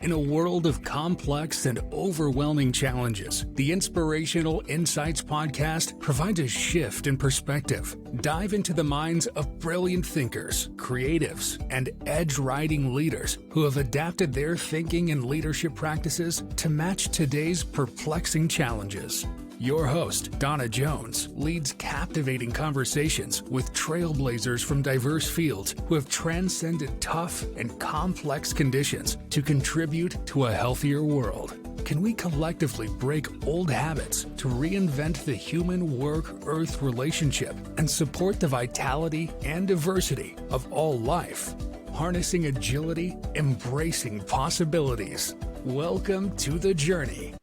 In a world of complex and overwhelming challenges, the Inspirational Insights podcast provides a shift in perspective. Dive into the minds of brilliant thinkers, creatives, and edge-riding leaders who have adapted their thinking and leadership practices to match today's perplexing challenges. Your host, Donna Jones, leads captivating conversations with trailblazers from diverse fields who have transcended tough and complex conditions to contribute to a healthier world. Can we collectively break old habits to reinvent the human work-earth relationship and support the vitality and diversity of all life? Harnessing agility, embracing possibilities. Welcome to the journey.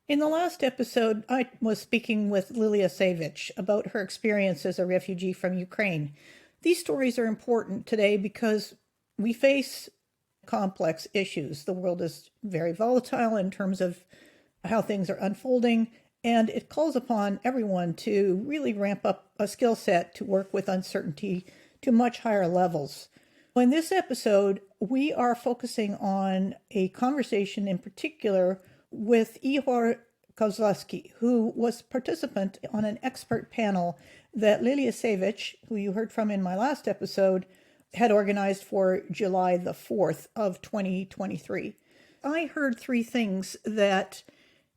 In the last episode, I was speaking with Liliya Sayvch about her experience as a refugee from Ukraine. These stories are important today because we face complex issues. The world is very volatile in terms of how things are unfolding, and it calls upon everyone to really ramp up a skill set to work with uncertainty to much higher levels. In this episode, we are focusing on a conversation in particular with Ihor Kozlovsky, who was participant on an expert panel that Liliya Sayvch, who you heard from in my last episode, had organized for July the 4th of 2023. I heard three things that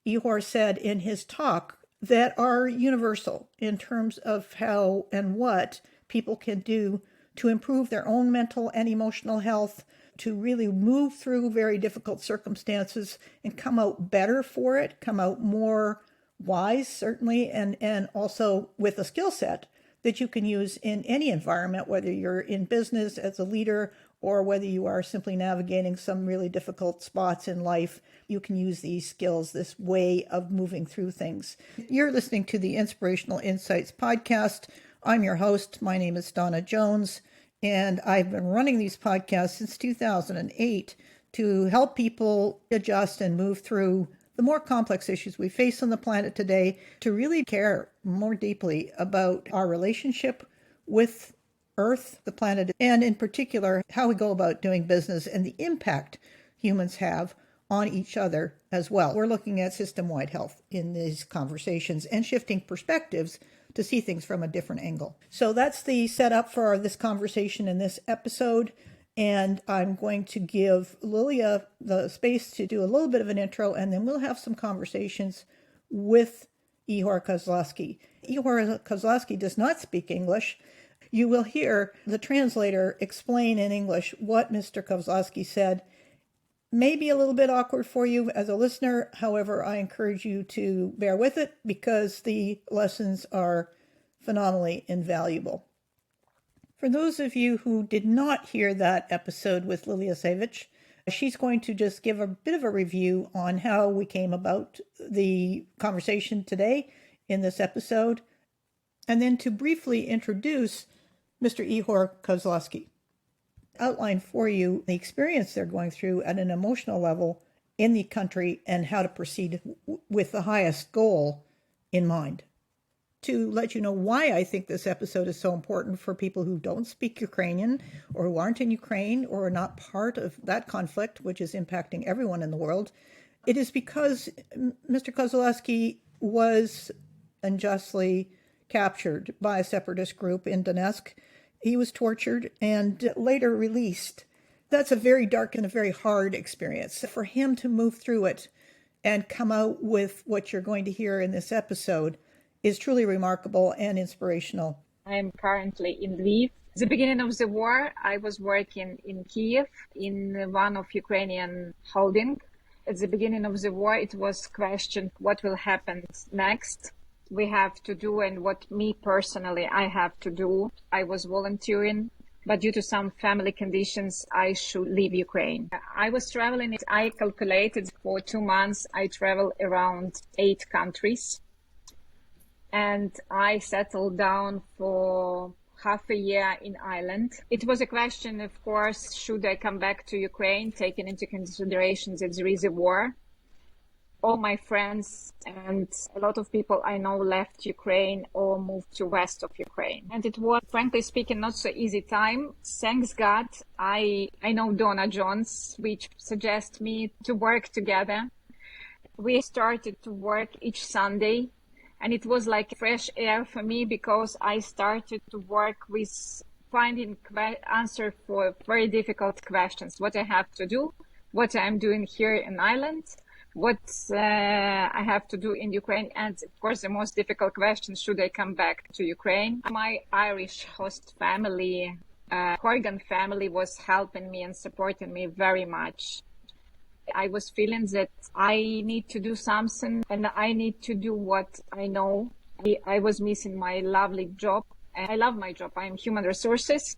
Ihor said in his talk that are universal in terms of how and what people can do to improve their own mental and emotional health, to really move through very difficult circumstances and come out better for it, come out more wise, certainly, and also with a skill set that you can use in any environment, whether you're in business as a leader or whether you are simply navigating some really difficult spots in life. You can use these skills, this way of moving through things. You're listening to the Inspirational Insights podcast. I'm your host. My name is Donna Jones. And I've been running these podcasts since 2008 to help people adjust and move through the more complex issues we face on the planet today, to really care more deeply about our relationship with Earth, the planet, and in particular, how we go about doing business and the impact humans have on each other as well. We're looking at system-wide health in these conversations and shifting perspectives to see things from a different angle. So that's the setup for this conversation in this episode. And I'm going to give Liliya the space to do a little bit of an intro, and then we'll have some conversations with Ihor Kozlovsky. Ihor Kozlovsky does not speak English. You will hear the translator explain in English what Mr. Kozlovsky said. Maybe a little bit awkward for you as a listener. However, I encourage you to bear with it because the lessons are phenomenally invaluable. For those of you who did not hear that episode with Liliya Sayvch, she's going to just give a bit of a review on how we came about the conversation today in this episode, and then to briefly introduce Mr. Ihor Kozlovsky. Outline for you the experience they're going through at an emotional level in the country and how to proceed with the highest goal in mind. To let you know why I think this episode is so important for people who don't speak Ukrainian or who aren't in Ukraine or are not part of that conflict, which is impacting everyone in the world, it is because Mr. Kozlovsky was unjustly captured by a separatist group in Donetsk. He was tortured and later released. That's a very dark and a very hard experience. For him to move through it and come out with what you're going to hear in this episode is truly remarkable and inspirational. I am currently in Lviv. At the beginning of the war, I was working in Kiev in one of Ukrainian holding. At the beginning of the war, it was questioned what will happen next. We have to do and what me personally I have to do. I was volunteering, but due to some family conditions, I should leave Ukraine. I was traveling, I calculated for 2 months, I traveled around 8 countries. And I settled down for half a year in Ireland. It was a question, of course, should I come back to Ukraine, taking into consideration that there is a war? all my friends and a lot of people I know left Ukraine or moved to west of Ukraine. And it was, frankly speaking, not so easy time. Thanks God, I know Donna Jones, which suggests me to work together. We started to work each Sunday, and it was like fresh air for me because I started to work with finding answer for very difficult questions. What I have to do, what I'm doing here in Ireland, what I have to do in Ukraine, and of course the most difficult question, should I come back to Ukraine? My Irish host family, Corrigan family, was helping me and supporting me very much. I was feeling that I need to do something and I need to do what I know. I was missing my lovely job. I love my job. I'm human resources.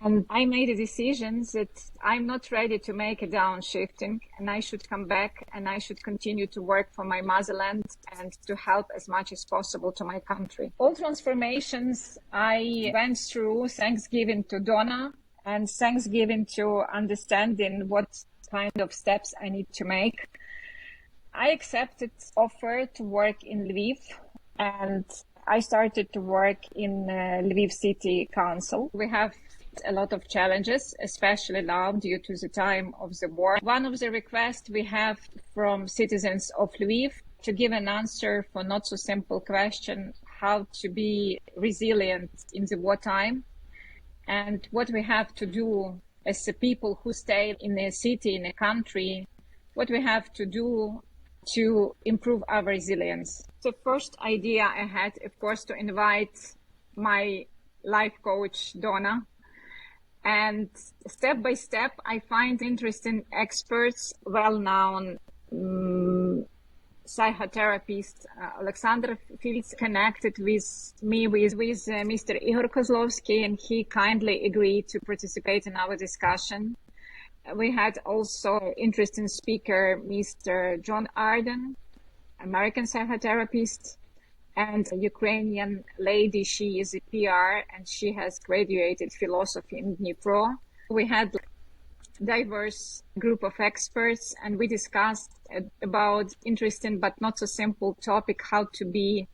And I made a decision that I'm not ready to make a downshifting and I should come back and I should continue to work for my motherland and to help as much as possible to my country. All transformations I went through, thanksgiving to Donna and thanksgiving to understanding what kind of steps I need to make. I accepted offer to work in Lviv and I started to work in Lviv City Council. We have a lot of challenges, especially now due to the time of the war. One of the requests we have from citizens of Lviv to give an answer for not so simple question, how to be resilient in the wartime and what we have to do as the people who stay in a city, in a country, what we have to do to improve our resilience. The first idea I had, of course, to invite my life coach, Donna. And step by step, I find interesting experts, well-known psychotherapist Alexander Fields connected with me with Mr. Ihor Kozlovsky, and he kindly agreed to participate in our discussion. We had also interesting speaker, Mr. John Arden, American psychotherapist, and a Ukrainian lady. She is a PR and she has graduated philosophy in Dnipro. We had a diverse group of experts and we discussed about interesting but not so simple topic, how to be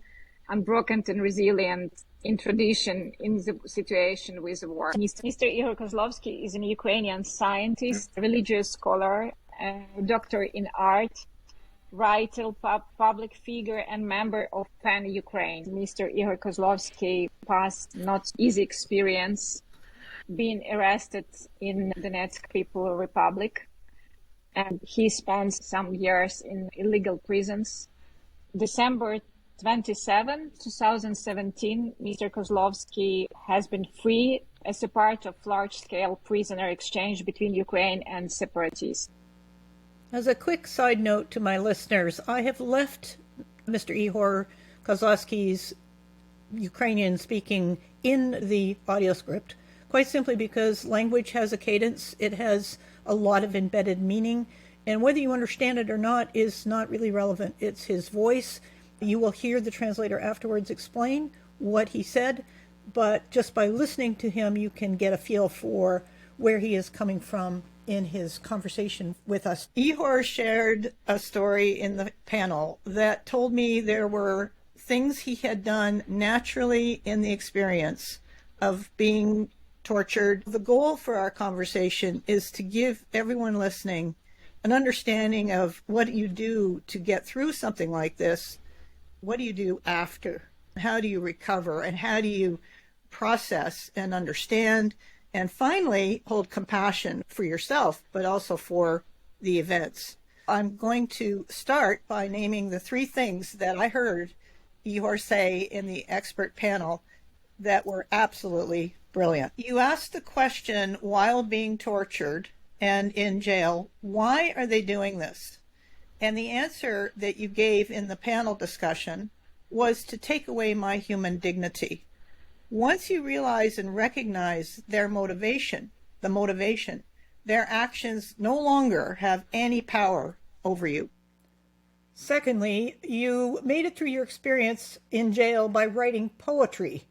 unbroken and resilient in tradition in the situation with the war. Mr. Ihor Kozlovsky is a Ukrainian scientist, religious scholar, doctor in art, writer, public figure, and member of PAN Ukraine. Mr. Ihor Kozlovsky passed not easy experience being arrested in Donetsk People Republic, and he spent some years in illegal prisons. December 27, 2017, Mr. Kozlovsky has been free as a part of large-scale prisoner exchange between Ukraine and separatists. As a quick side note to my listeners, I have left Mr. Ihor Kozlovsky's Ukrainian speaking in the audio script, quite simply because language has a cadence, it has a lot of embedded meaning, and whether you understand it or not is not really relevant. It's his voice. You will hear the translator afterwards explain what he said, but just by listening to him, you can get a feel for where he is coming from in his conversation with us. Ihor shared a story in the panel that told me there were things he had done naturally in the experience of being tortured. The goal for our conversation is to give everyone listening an understanding of what you do to get through something like this. What do you do after? How do you recover? And how do you process and understand? And finally, hold compassion for yourself, but also for the events. I'm going to start by naming the three things that I heard Ihor say in the expert panel that were absolutely brilliant. You asked the question, while being tortured and in jail, why are they doing this? And the answer that you gave in the panel discussion was to take away my human dignity. Once you realize and recognize their motivation, their actions no longer have any power over you. Secondly, you made it through your experience in jail by writing poetry,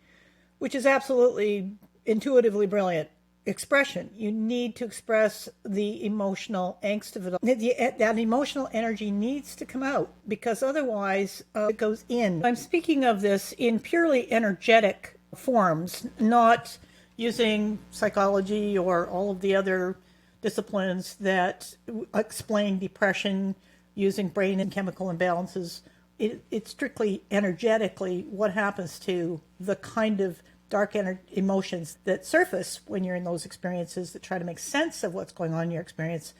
which is absolutely intuitively brilliant. expression. You need to express the emotional angst of it all. That emotional energy needs to come out, because otherwise it goes in. I'm speaking of this in purely energetic forms, not using psychology or all of the other disciplines that explain depression using brain and chemical imbalances. It's strictly energetically what happens to the kind of dark emotions that surface when you're in those experiences, that try to make sense of what's going on in your experience,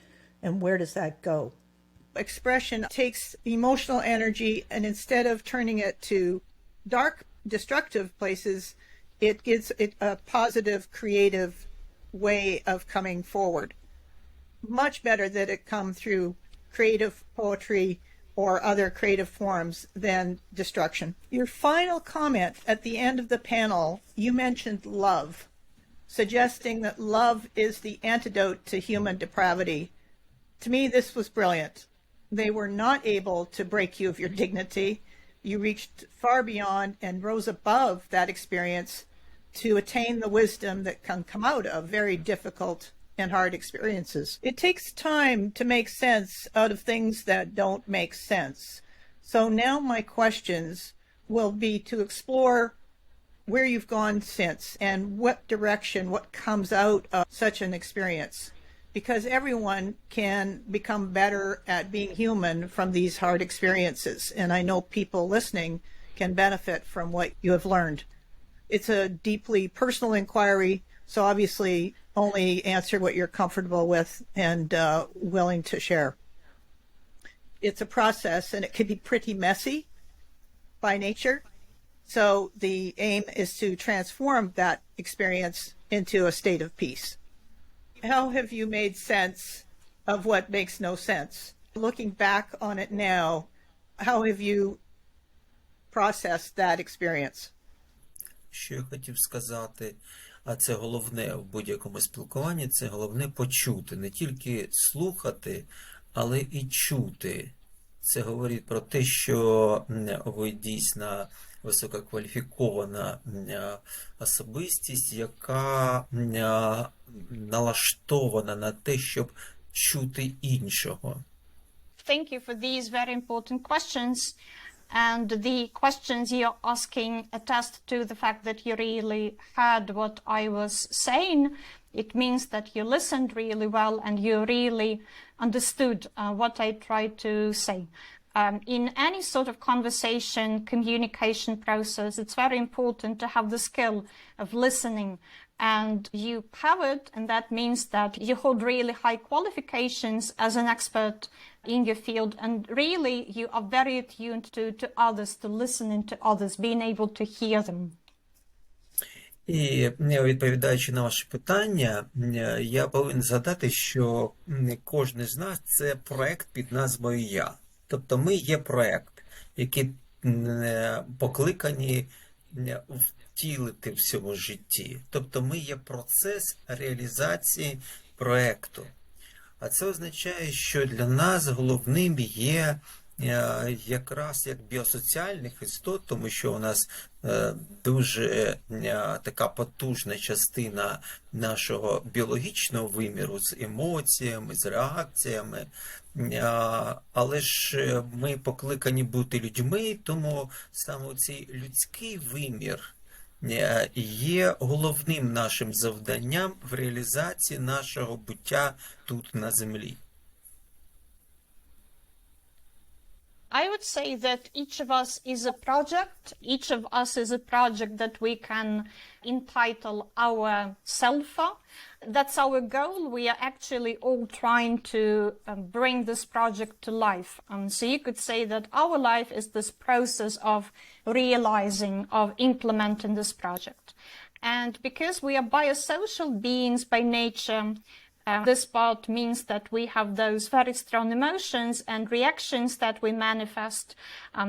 and where does that go. Expression takes emotional energy, and instead of turning it to dark, destructive places, it gives it a positive, creative way of coming forward. Much better that it come through creative poetry or other creative forms than destruction. Your final comment at the end of the panel, you mentioned love, suggesting that love is the antidote to human depravity. To me, this was brilliant. They were not able to break you of your dignity. You reached far beyond and rose above that experience to attain the wisdom that can come out of very difficult and hard experiences. It takes time to make sense out of things that don't make sense. So now my questions will be to explore where you've gone since and what direction, what comes out of such an experience. Because everyone can become better at being human from these hard experiences. And I know people listening can benefit from what you have learned. It's a deeply personal inquiry, so obviously only answer what you're comfortable with and willing to share. It's a process, and it can be pretty messy by nature. So the aim is to transform that experience into a state of peace. How have you made sense of what makes no sense? Looking back on it now, how have you processed that experience? Що я хотів сказати, а це головне в будь-якому спілкуванні, це головне почути, не тільки слухати, але і чути. Це говорить про те, що ви дійсно висококваліфікована особистість, яка налаштована на те, щоб чути іншого. Thank you for these very important questions. And the questions you're asking attest to the fact that you really heard what I was saying. It means that you listened really well and you really understood what I tried to say. In any sort of conversation, communication process, it's very important to have the skill of listening. And you have it, and that means that you hold really high qualifications as an expert in your field, and really you are very attuned to others, to listening to others, being able to hear them. І відповідаючи на ваше питання, я повинен згадати, що кожен з нас – це проект під назвою «Я». Тобто ми є проект, який покликані втілити в цьому житті. Тобто ми є процес реалізації проекту. А це означає, що для нас головним є якраз як біосоціальних істот, тому що у нас дуже така потужна частина нашого біологічного виміру з емоціями, з реакціями, але ж ми покликані бути людьми, тому саме цей людський вимір є головним нашим завданням в реалізації нашого буття тут на землі. I would say that each of us is a project. Each of us is a project that we can entitle our self. That's our goal. We are actually all trying to bring this project to life. So you could say that our life is this process of realizing, of implementing this project. And because we are biosocial beings by nature, this part means that we have those very strong emotions and reactions that we manifest.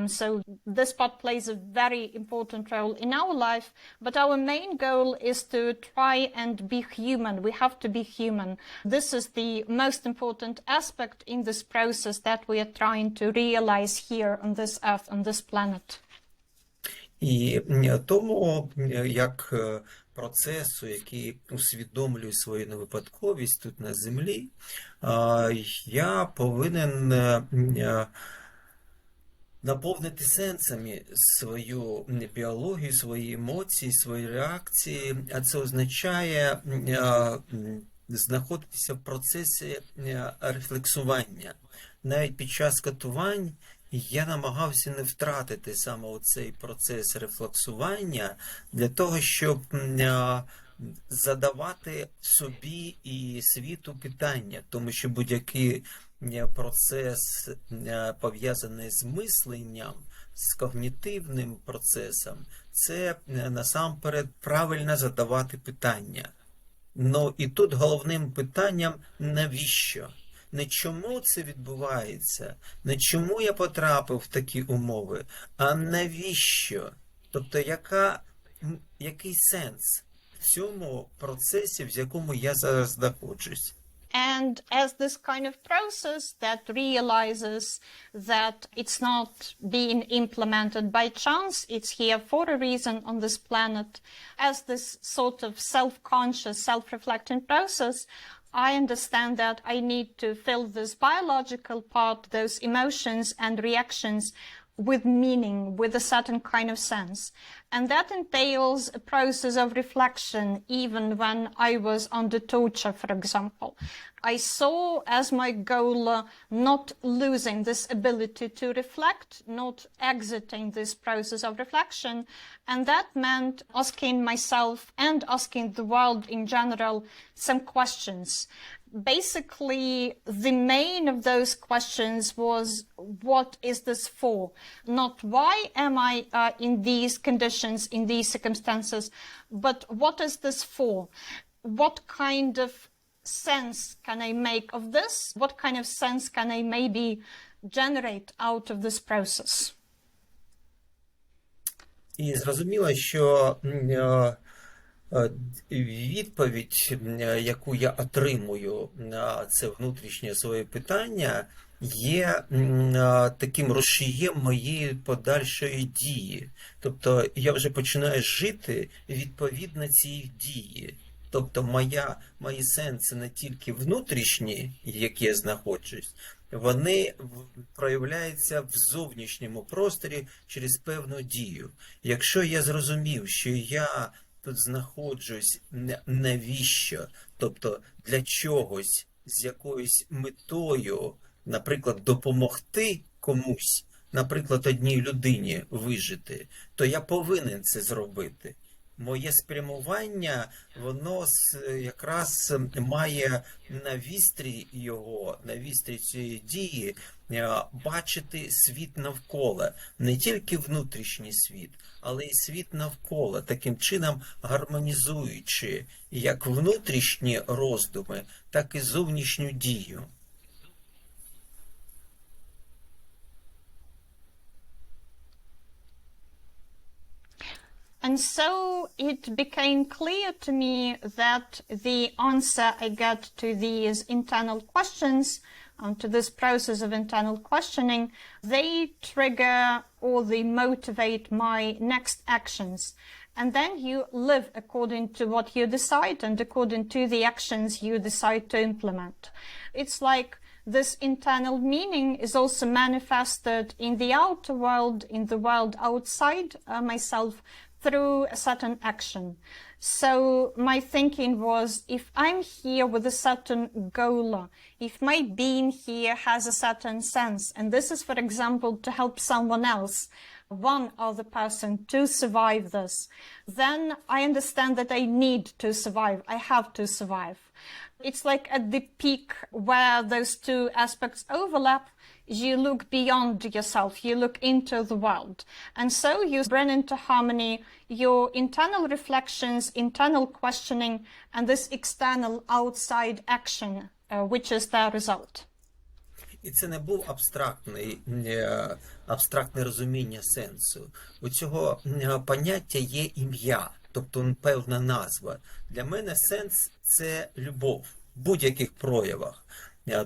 So this part plays a very important role in our life. But our main goal is to try and be human. We have to be human. This is the most important aspect in this process that we are trying to realize here on this earth, on this planet. І тому, як процесу, який усвідомлює свою невипадковість тут на землі, я повинен наповнити сенсами свою біологію, свої емоції, свої реакції, а це означає знаходитися в процесі рефлексування. Навіть під час катувань я намагався не втратити саме оцей процес рефлексування для того, щоб задавати собі і світу питання, тому що будь-який процес, пов'язаний з мисленням, з когнітивним процесом, це насамперед правильно задавати питання. Ну і тут головним питанням – навіщо? Не чому це відбувається, не чому я потрапив в такі умови, а навіщо? Тобто який сенс в цьому процесі, в якому я зараз знаходжусь? And as this kind of process that realizes that it's not being implemented by chance, it's here for a reason on this planet, as this sort of self-conscious, self-reflecting process, I understand that I need to fill this biological part, those emotions and reactions with meaning, with a certain kind of sense. And that entails a process of reflection, even when I was under torture, for example. I saw as my goal not losing this ability to reflect, not exiting this process of reflection. And that meant asking myself and asking the world in general some questions. Basically, the main of those questions was, what is this for? Not why am I in these conditions, in these circumstances, but what is this for? What kind of sense can I make of this? What kind of sense can I maybe generate out of this process? І зрозуміло, що відповідь, яку я отримую на це внутрішнє своє питання, є таким рушієм моєї подальшої дії. Тобто я вже починаю жити відповідно цій дії. Тобто мої сенси не тільки внутрішні, в які я знаходжусь, вони проявляються в зовнішньому просторі через певну дію. Якщо я зрозумів, що я тут знаходжусь навіщо, тобто для чогось, з якоюсь метою, наприклад, допомогти комусь, наприклад, одній людині вижити, то я повинен це зробити. Моє спрямування, воно якраз має на вістрі його, на вістрі цієї дії, бачити світ навколо. Не тільки внутрішній світ, але й світ навколо, таким чином гармонізуючи як внутрішні роздуми, так і зовнішню дію. And so it became clear to me that the answer I get to these internal questions, to this process of internal questioning, they trigger or they motivate my next actions. And then you live according to what you decide and according to the actions you decide to implement. It's like this internal meaning is also manifested in the outer world, in the world outside myself, through a certain action. So my thinking was, if I'm here with a certain goal, if my being here has a certain sense, and this is, for example, to help someone else, one other person to survive this, then I understand that I need to survive. I have to survive. It's like at the peak where those two aspects overlap, you look beyond yourself, you look into the world. And so you bring into harmony your internal reflections, internal questioning, and this external outside action, which is the result. І це не був абстрактне розуміння сенсу. У цього поняття є ім'я, тобто певна назва. Для мене сенс – це любов в будь-яких проявах.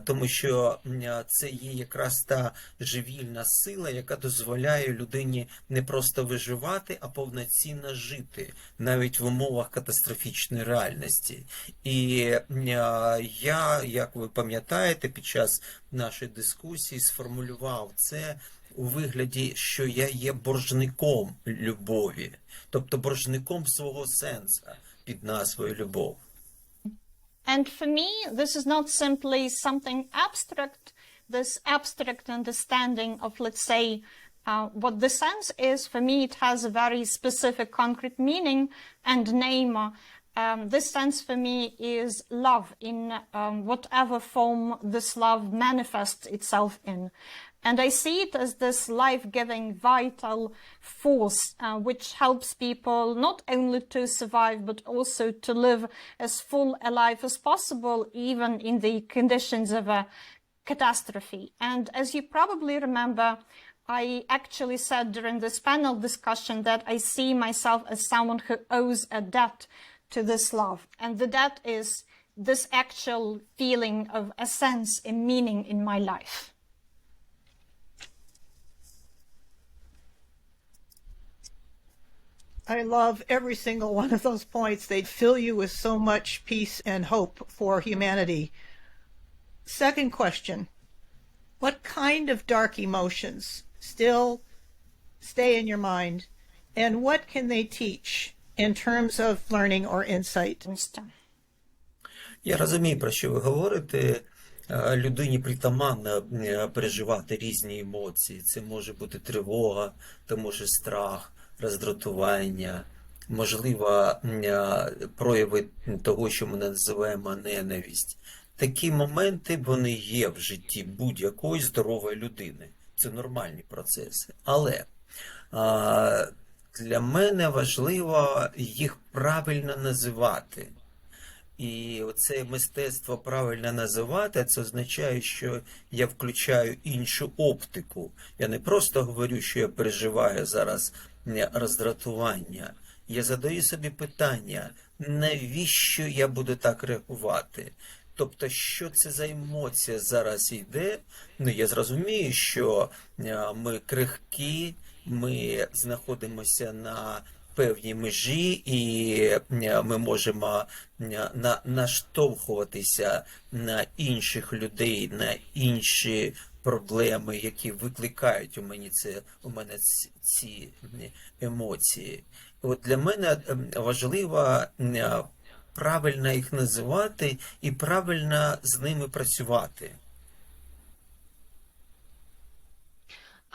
Тому що це є якраз та живільна сила, яка дозволяє людині не просто виживати, а повноцінно жити, навіть в умовах катастрофічної реальності. І я, як ви пам'ятаєте, під час нашої дискусії сформулював це у вигляді, що я є боржником любові, тобто боржником свого сенсу під назвою любов. And for me, this is not simply something abstract, this abstract understanding of, let's say, what the sense is. For me, it has a very specific, concrete meaning and name. This sense for me is love in whatever form this love manifests itself in. And I see it as this life-giving, vital force, which helps people not only to survive, but also to live as full a life as possible, even in the conditions of a catastrophe. And as you probably remember, I actually said during this panel discussion that I see myself as someone who owes a debt to this love. And the debt is this actual feeling of a sense, a meaning in my life. I love every single one of those points. They fill you with so much peace and hope for humanity. Second question. What kind of dark emotions still stay in your mind, and what can they teach in terms of learning or insight? Я розумію, про що ви говорите. Людині притаманно переживати різні емоції. Це може бути тривога, це може страх, роздратування, можливо, прояви того, що ми називаємо ненависть. Такі моменти, вони є в житті будь-якої здорової людини. Це нормальні процеси. Але для мене важливо їх правильно називати. І оце мистецтво правильно називати, це означає, що я включаю іншу оптику. Я не просто говорю, що я переживаю зараз роздратування. Я задаю собі питання, навіщо я буду так реагувати? Тобто, що це за емоція зараз йде? Ну, я зрозумію, що ми крихкі, ми знаходимося на певній межі, і ми можемо наштовхуватися на інших людей, на інші проблеми, які викликають у мене ці емоції. От для мене важливо правильно їх називати і правильно з ними працювати.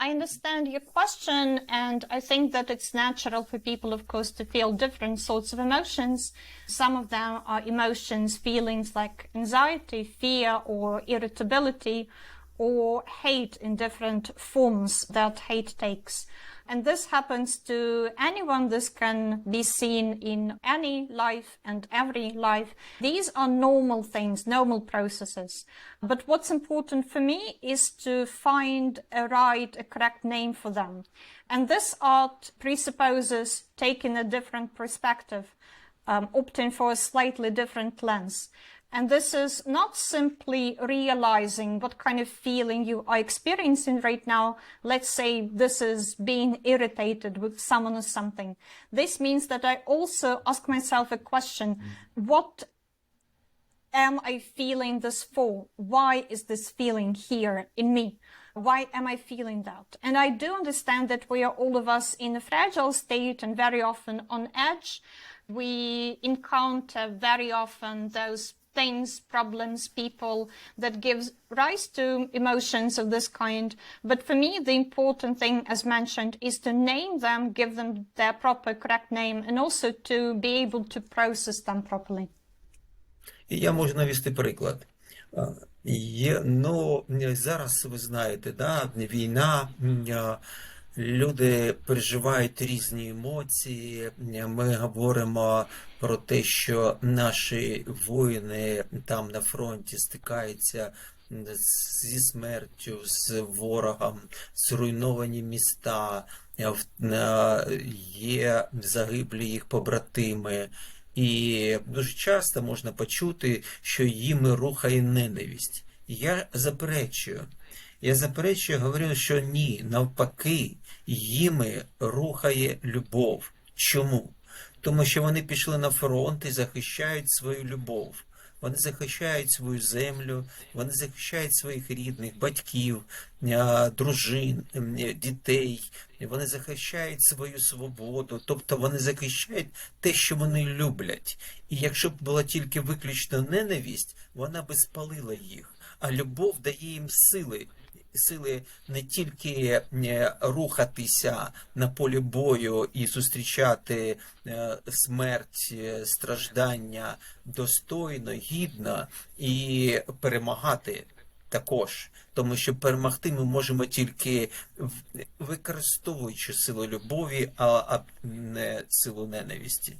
I understand your question, and I think that it's natural for people, of course, to feel different sorts of emotions. Some of them are emotions, feelings like anxiety, fear, or irritability, or hate in different forms that hate takes. And this happens to anyone. This can be seen in any life and every life. These are normal things, normal processes. But what's important for me is to find a correct name for them. And this art presupposes taking a different perspective, opting for a slightly different lens. And this is not simply realizing what kind of feeling you are experiencing right now. Let's say this is being irritated with someone or something. This means that I also ask myself a question. What am I feeling this for? Why is this feeling here in me? Why am I feeling that? And I do understand that we are all of us in a fragile state and very often on edge. We encounter very often those things, problems, people that gives rise to emotions of this kind. But for me, the important thing, as mentioned, is to name them, give them their proper, correct name, and also to be able to process them properly. Я можу навести приклад. Зараз, ви знаєте, війна, люди переживають різні емоції. Ми говоримо про те, що наші воїни там на фронті стикаються зі смертю, з ворогом, зруйновані міста, є загиблі їх побратими. І дуже часто можна почути, що їми рухає ненависть. Я заперечую. Говорю, що ні, навпаки, їми рухає любов. Чому? Тому що вони пішли на фронт і захищають свою любов. Вони захищають свою землю, вони захищають своїх рідних, батьків, дружин, дітей, вони захищають свою свободу, тобто вони захищають те, що вони люблять. І якщо б була тільки виключно ненависть, вона би спалила їх, а любов дає їм сили не тільки рухатися на полі бою і зустрічати смерть, страждання достойно, гідно і перемагати також. Тому що перемогти ми можемо тільки використовуючи силу любові, а не силу ненависті.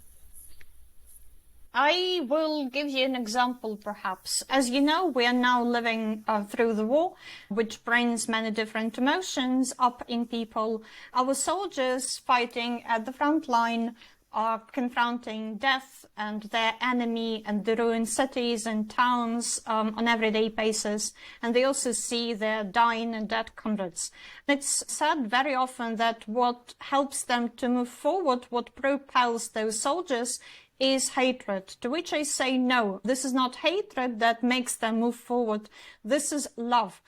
I will give you an example, perhaps. As you know, we are now living through the war, which brings many different emotions up in people. Our soldiers fighting at the front line are confronting death and their enemy and the ruined cities and towns on everyday basis. And they also see their dying and dead comrades. It's said very often that what helps them to move forward, what propels those soldiers, is hatred, to which I say no. This is not hatred that makes them move forward. This is love.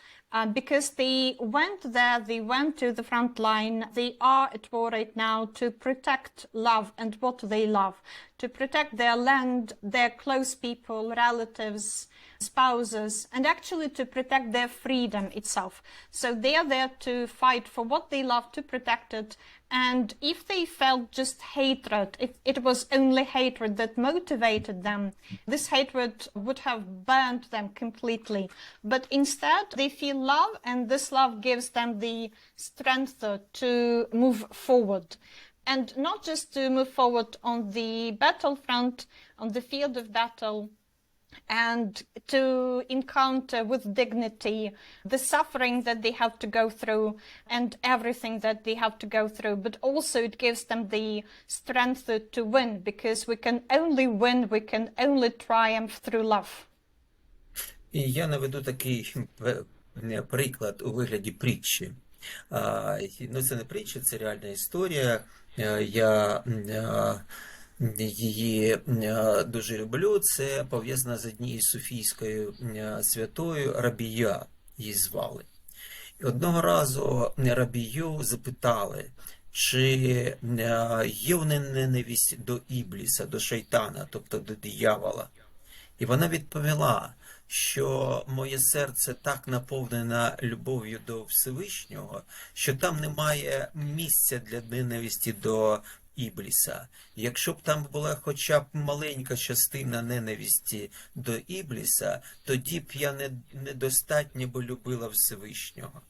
Because they went there, they went to the front line, they are at war right now to protect love and what they love, to protect their land, their close people, relatives, spouses, and actually to protect their freedom itself. So they are there to fight for what they love, to protect it. And if they felt just hatred, if it was only hatred that motivated them, this hatred would have burned them completely. But instead, they feel love, and this love gives them the strength to move forward. And not just to move forward on the battlefront, on the field of battle, and to encounter with dignity the suffering that they have to go through and everything that they have to go through. But also it gives them the strength to win, because we can only win, we can only triumph through love. І я наведу такий приклад у вигляді притчі. Ну, це не притча, це реальна історія. Я її дуже люблю. Це пов'язано з однією суфійською святою, Рабія її звали. І одного разу Рабію запитали, чи є в неї ненависть до Ібліса, до шайтана, тобто до диявола. І вона відповіла, що моє серце так наповнене любов'ю до Всевишнього, що там немає місця для ненависті до Ібліса. Якщо б там була хоча б маленька частина ненависті до Ібліса, тоді б я недостатньо би любила Всевишнього.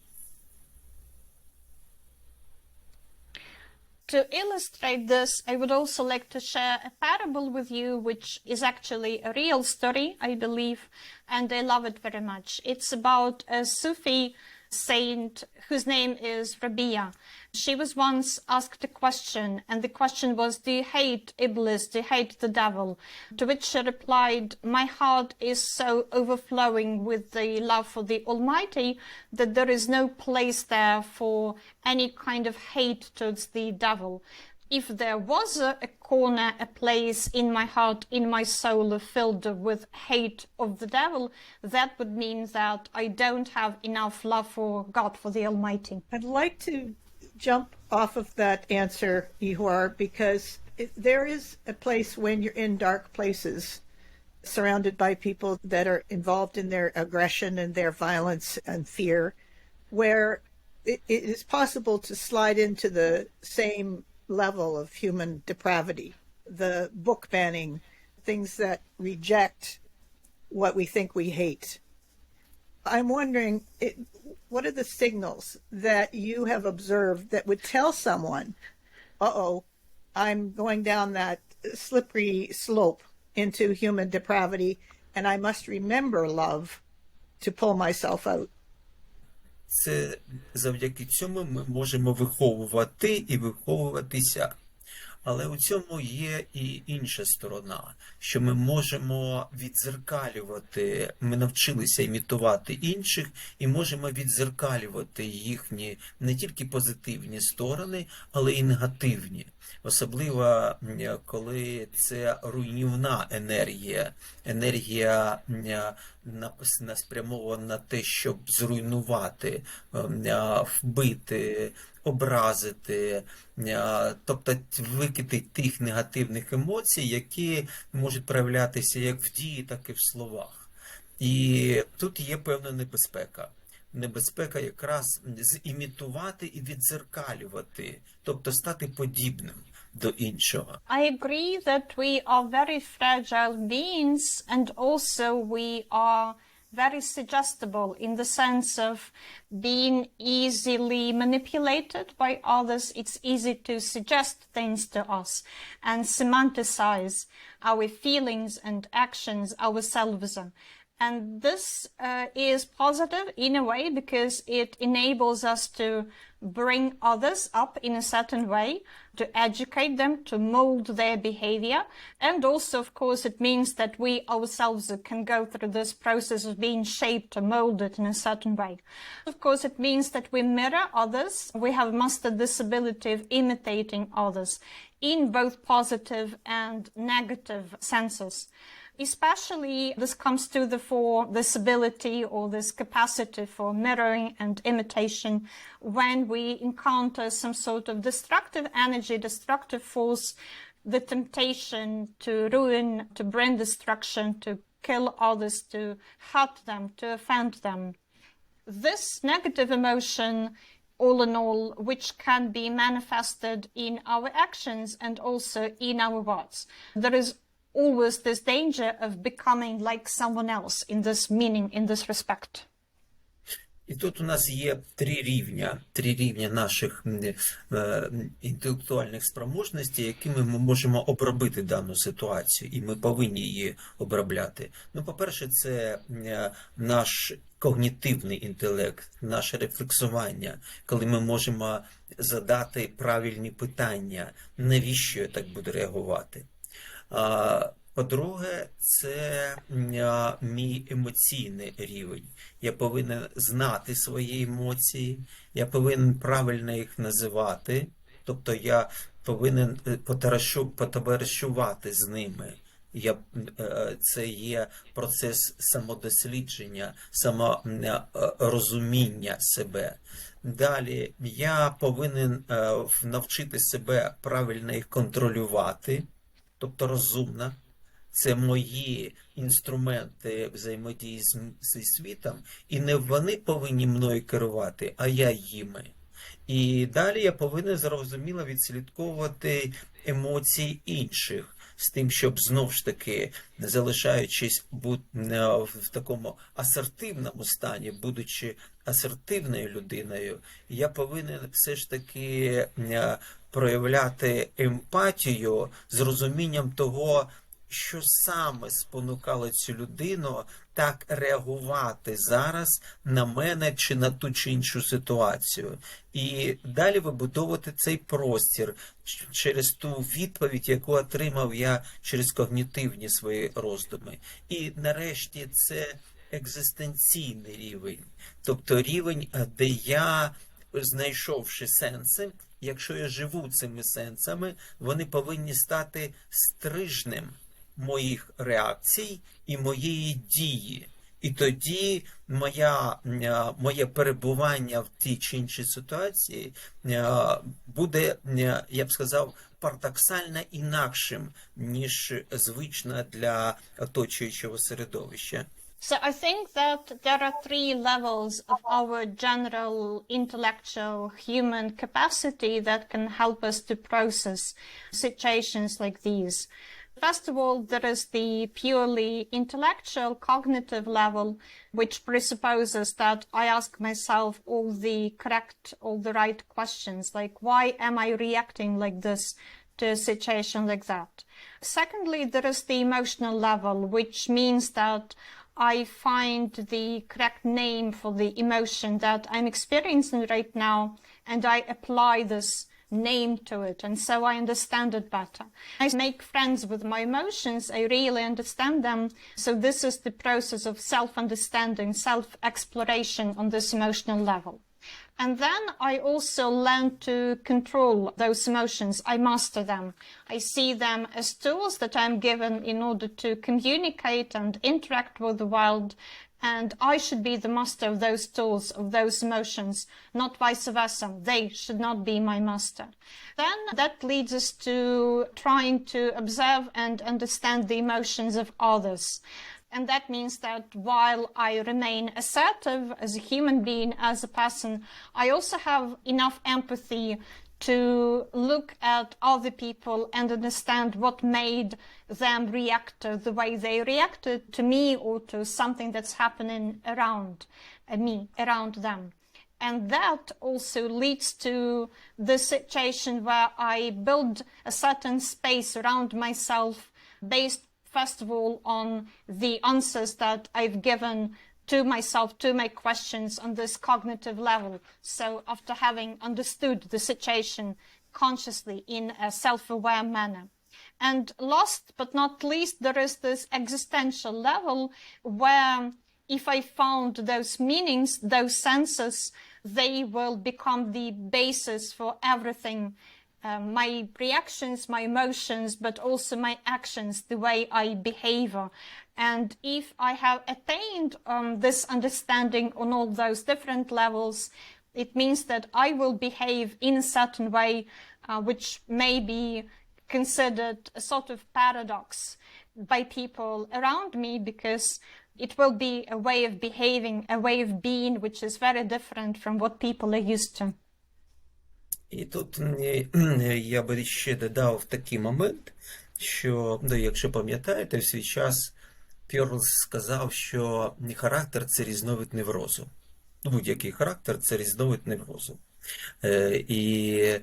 To illustrate this, I would also like to share a parable with you, which is actually a real story, I believe, and I love it very much. It's about a Sufi saint whose name is Rabia. She was once asked a question, and the question was, do you hate Iblis, do you hate the devil? To which she replied, my heart is so overflowing with the love for the Almighty that there is no place there for any kind of hate towards the devil. If there was a corner, a place in my heart, in my soul filled with hate of the devil, that would mean that I don't have enough love for God, for the Almighty. I'd like to jump off of that answer, Ihor, because there is a place when you're in dark places, surrounded by people that are involved in their aggression and their violence and fear, where it is possible to slide into the same level of human depravity, the book banning, things that reject what we think we hate. I'm wondering, what are the signals that you have observed that would tell someone, uh-oh, I'm going down that slippery slope into human depravity, and I must remember love to pull myself out? Це завдяки цьому ми можемо виховувати і виховуватися. Але у цьому є і інша сторона, що ми можемо віддзеркалювати, ми навчилися імітувати інших і можемо віддзеркалювати їхні не тільки позитивні сторони, але й негативні. Особливо, коли це руйнівна енергія спрямована на те, щоб зруйнувати, вбити, образити, тобто викидати тих негативних емоцій, які можуть проявлятися як в дії, так і в словах. І тут є певна небезпека. Небезпека якраз зімітувати і віддзеркалювати, тобто стати подібним до іншого. I agree that we are very fragile beings and also we are very suggestible in the sense of being easily manipulated by others. It's easy to suggest things to us and semanticize our feelings and actions ourselves. And this is positive in a way because it enables us to bring others up in a certain way, to educate them, to mold their behavior. And also, of course, it means that we ourselves can go through this process of being shaped or molded in a certain way. Of course, it means that we mirror others. We have mastered this ability of imitating others in both positive and negative senses. Especially this comes to the fore, this ability or this capacity for mirroring and imitation when we encounter some sort of destructive energy, destructive force, the temptation to ruin, to bring destruction, to kill others, to hurt them, to offend them. This negative emotion, all in all, which can be manifested in our actions and also in our words. There is always this danger of becoming like someone else in this meaning, in this respect. І тут у нас є три рівня наших інтелектуальних спроможностей, якими ми можемо обробити дану ситуацію, і ми повинні її обробляти. Ну, по-перше, це наш когнітивний інтелект, наше рефлексування, коли ми можемо задати правильні питання, навіщо я так буду реагувати. По-друге, це мій емоційний рівень. Я повинен знати свої емоції, я повинен правильно їх називати, тобто я повинен потоваришувати з ними. Це є процес самодослідження, саморозуміння себе. Далі, я повинен навчити себе правильно їх контролювати, тобто розумно. Це мої інструменти взаємодії зі світом, і не вони повинні мною керувати, а я їми. І далі я повинен зрозуміло відслідковувати емоції інших, з тим, щоб знов ж таки, залишаючись в такому асертивному стані, будучи асертивною людиною, я повинен все ж таки проявляти емпатію з розумінням того, що саме спонукало цю людину так реагувати зараз на мене чи на ту чи іншу ситуацію. І далі вибудовувати цей простір через ту відповідь, яку отримав я через когнітивні свої роздуми. І нарешті це екзистенційний рівень. Тобто рівень, де я, знайшовши сенси, якщо я живу цими сенсами, вони повинні стати стрижнем моїх реакцій і моєї дії. І тоді моє перебування в тій чи іншій ситуації буде, я б сказав, парадоксально інакшим, ніж звично для оточуючого середовища. So I think that there are three levels of our general intellectual human capacity that can help us to process situations like these. First of all, there is the purely intellectual, cognitive level, which presupposes that I ask myself all the right questions, like why am I reacting like this to a situation like that? Secondly, there is the emotional level, which means that I find the correct name for the emotion that I'm experiencing right now, and I apply this name to it, and so I understand it better. I make friends with my emotions, I really understand them. So this is the process of self-understanding, self-exploration on this emotional level. And then I also learn to control those emotions. I master them. I see them as tools that I'm given in order to communicate and interact with the world. And I should be the master of those tools, of those emotions, not vice versa. They should not be my master. Then that leads us to trying to observe and understand the emotions of others. And that means that while I remain assertive as a human being, as a person, I also have enough empathy to look at other people and understand what made them react the way they reacted to me or to something that's happening around me, around them. And that also leads to the situation where I build a certain space around myself based first of all, on the answers that I've given to myself, to my questions on this cognitive level. So after having understood the situation consciously in a self-aware manner. And last but not least, there is this existential level where if I found those meanings, those senses, they will become the basis for everything. My reactions, my emotions, but also my actions, the way I behave. And if I have attained this understanding on all those different levels, it means that I will behave in a certain way, which may be considered a sort of paradox by people around me, because it will be a way of behaving, a way of being, which is very different from what people are used to. І тут я би ще додав такий момент, що, якщо пам'ятаєте, в свій час Перлс сказав, що характер – це різновид неврозу. Будь-який характер – це різновид неврозу. І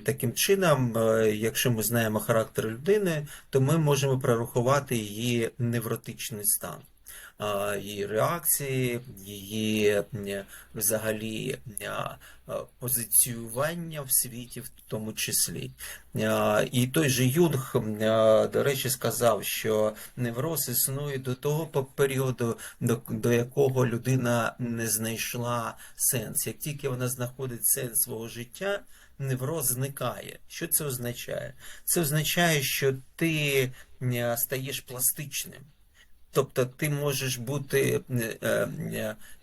таким чином, якщо ми знаємо характер людини, то ми можемо прорахувати її невротичний стан. Її реакції, її взагалі позиціювання в світі в тому числі. І той же Юнг, до речі, сказав, що невроз існує до того періоду, до якого людина не знайшла сенс. Як тільки вона знаходить сенс свого життя, невроз зникає. Що це означає? Це означає, що ти стаєш пластичним. Тобто ти можеш бути,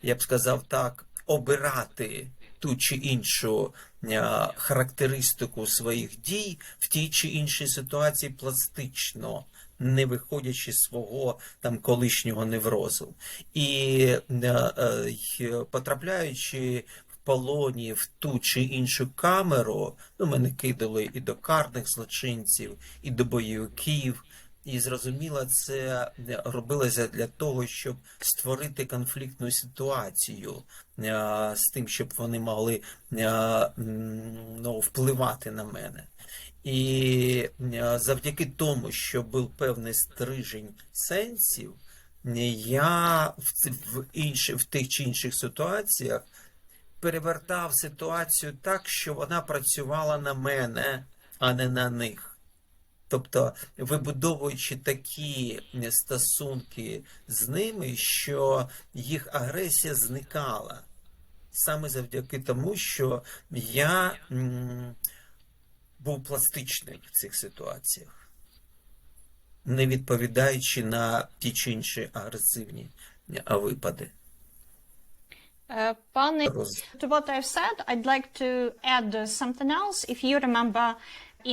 я б сказав так, обирати ту чи іншу характеристику своїх дій в тій чи іншій ситуації пластично, не виходячи з свого там колишнього неврозу. І потрапляючи в полоні в ту чи іншу камеру, мене кидали і до карних злочинців, і до бойовиків, і, зрозуміло, це робилося для того, щоб створити конфліктну ситуацію з тим, щоб вони могли впливати на мене. І завдяки тому, що був певний стрижень сенсів, я в тих чи інших ситуаціях перевертав ситуацію так, що вона працювала на мене, а не на них. Тобто, вибудовуючи такі стосунки з ними, що їх агресія зникала. Саме завдяки тому, що я був пластичним в цих ситуаціях, не відповідаючи на ті чи інші агресивні випади. Panie, to what I've said, I'd like to add something else. If you remember,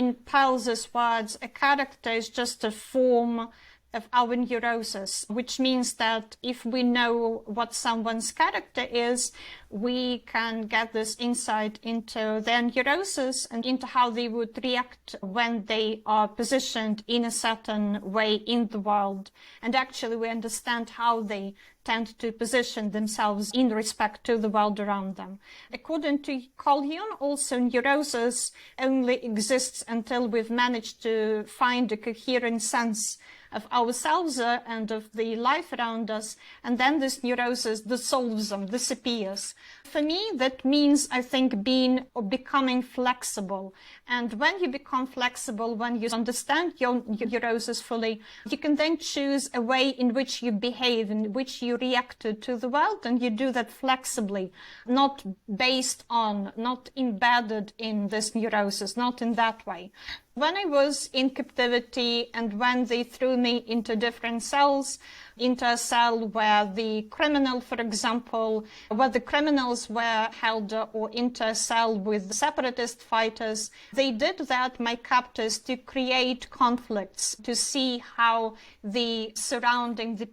in Pell's words, a character is just a form of our neurosis, which means that if we know what someone's character is, we can get this insight into their neurosis and into how they would react when they are positioned in a certain way in the world. And actually we understand how they tend to position themselves in respect to the world around them. According to Carl Jung, also neurosis only exists until we've managed to find a coherent sense of ourselves and of the life around us, and then this neurosis dissolves them, disappears. For me, that means, I think, being or becoming flexible. And when you become flexible, when you understand your neurosis fully, you can then choose a way in which you behave, in which you react to the world, and you do that flexibly, not based on, not embedded in this neurosis, not in that way. When I was in captivity and when they threw me into different cells, into a cell where the criminal, for example, where the criminals were held, or into a cell with separatist fighters, they did that, my captors, to create conflicts, to see how the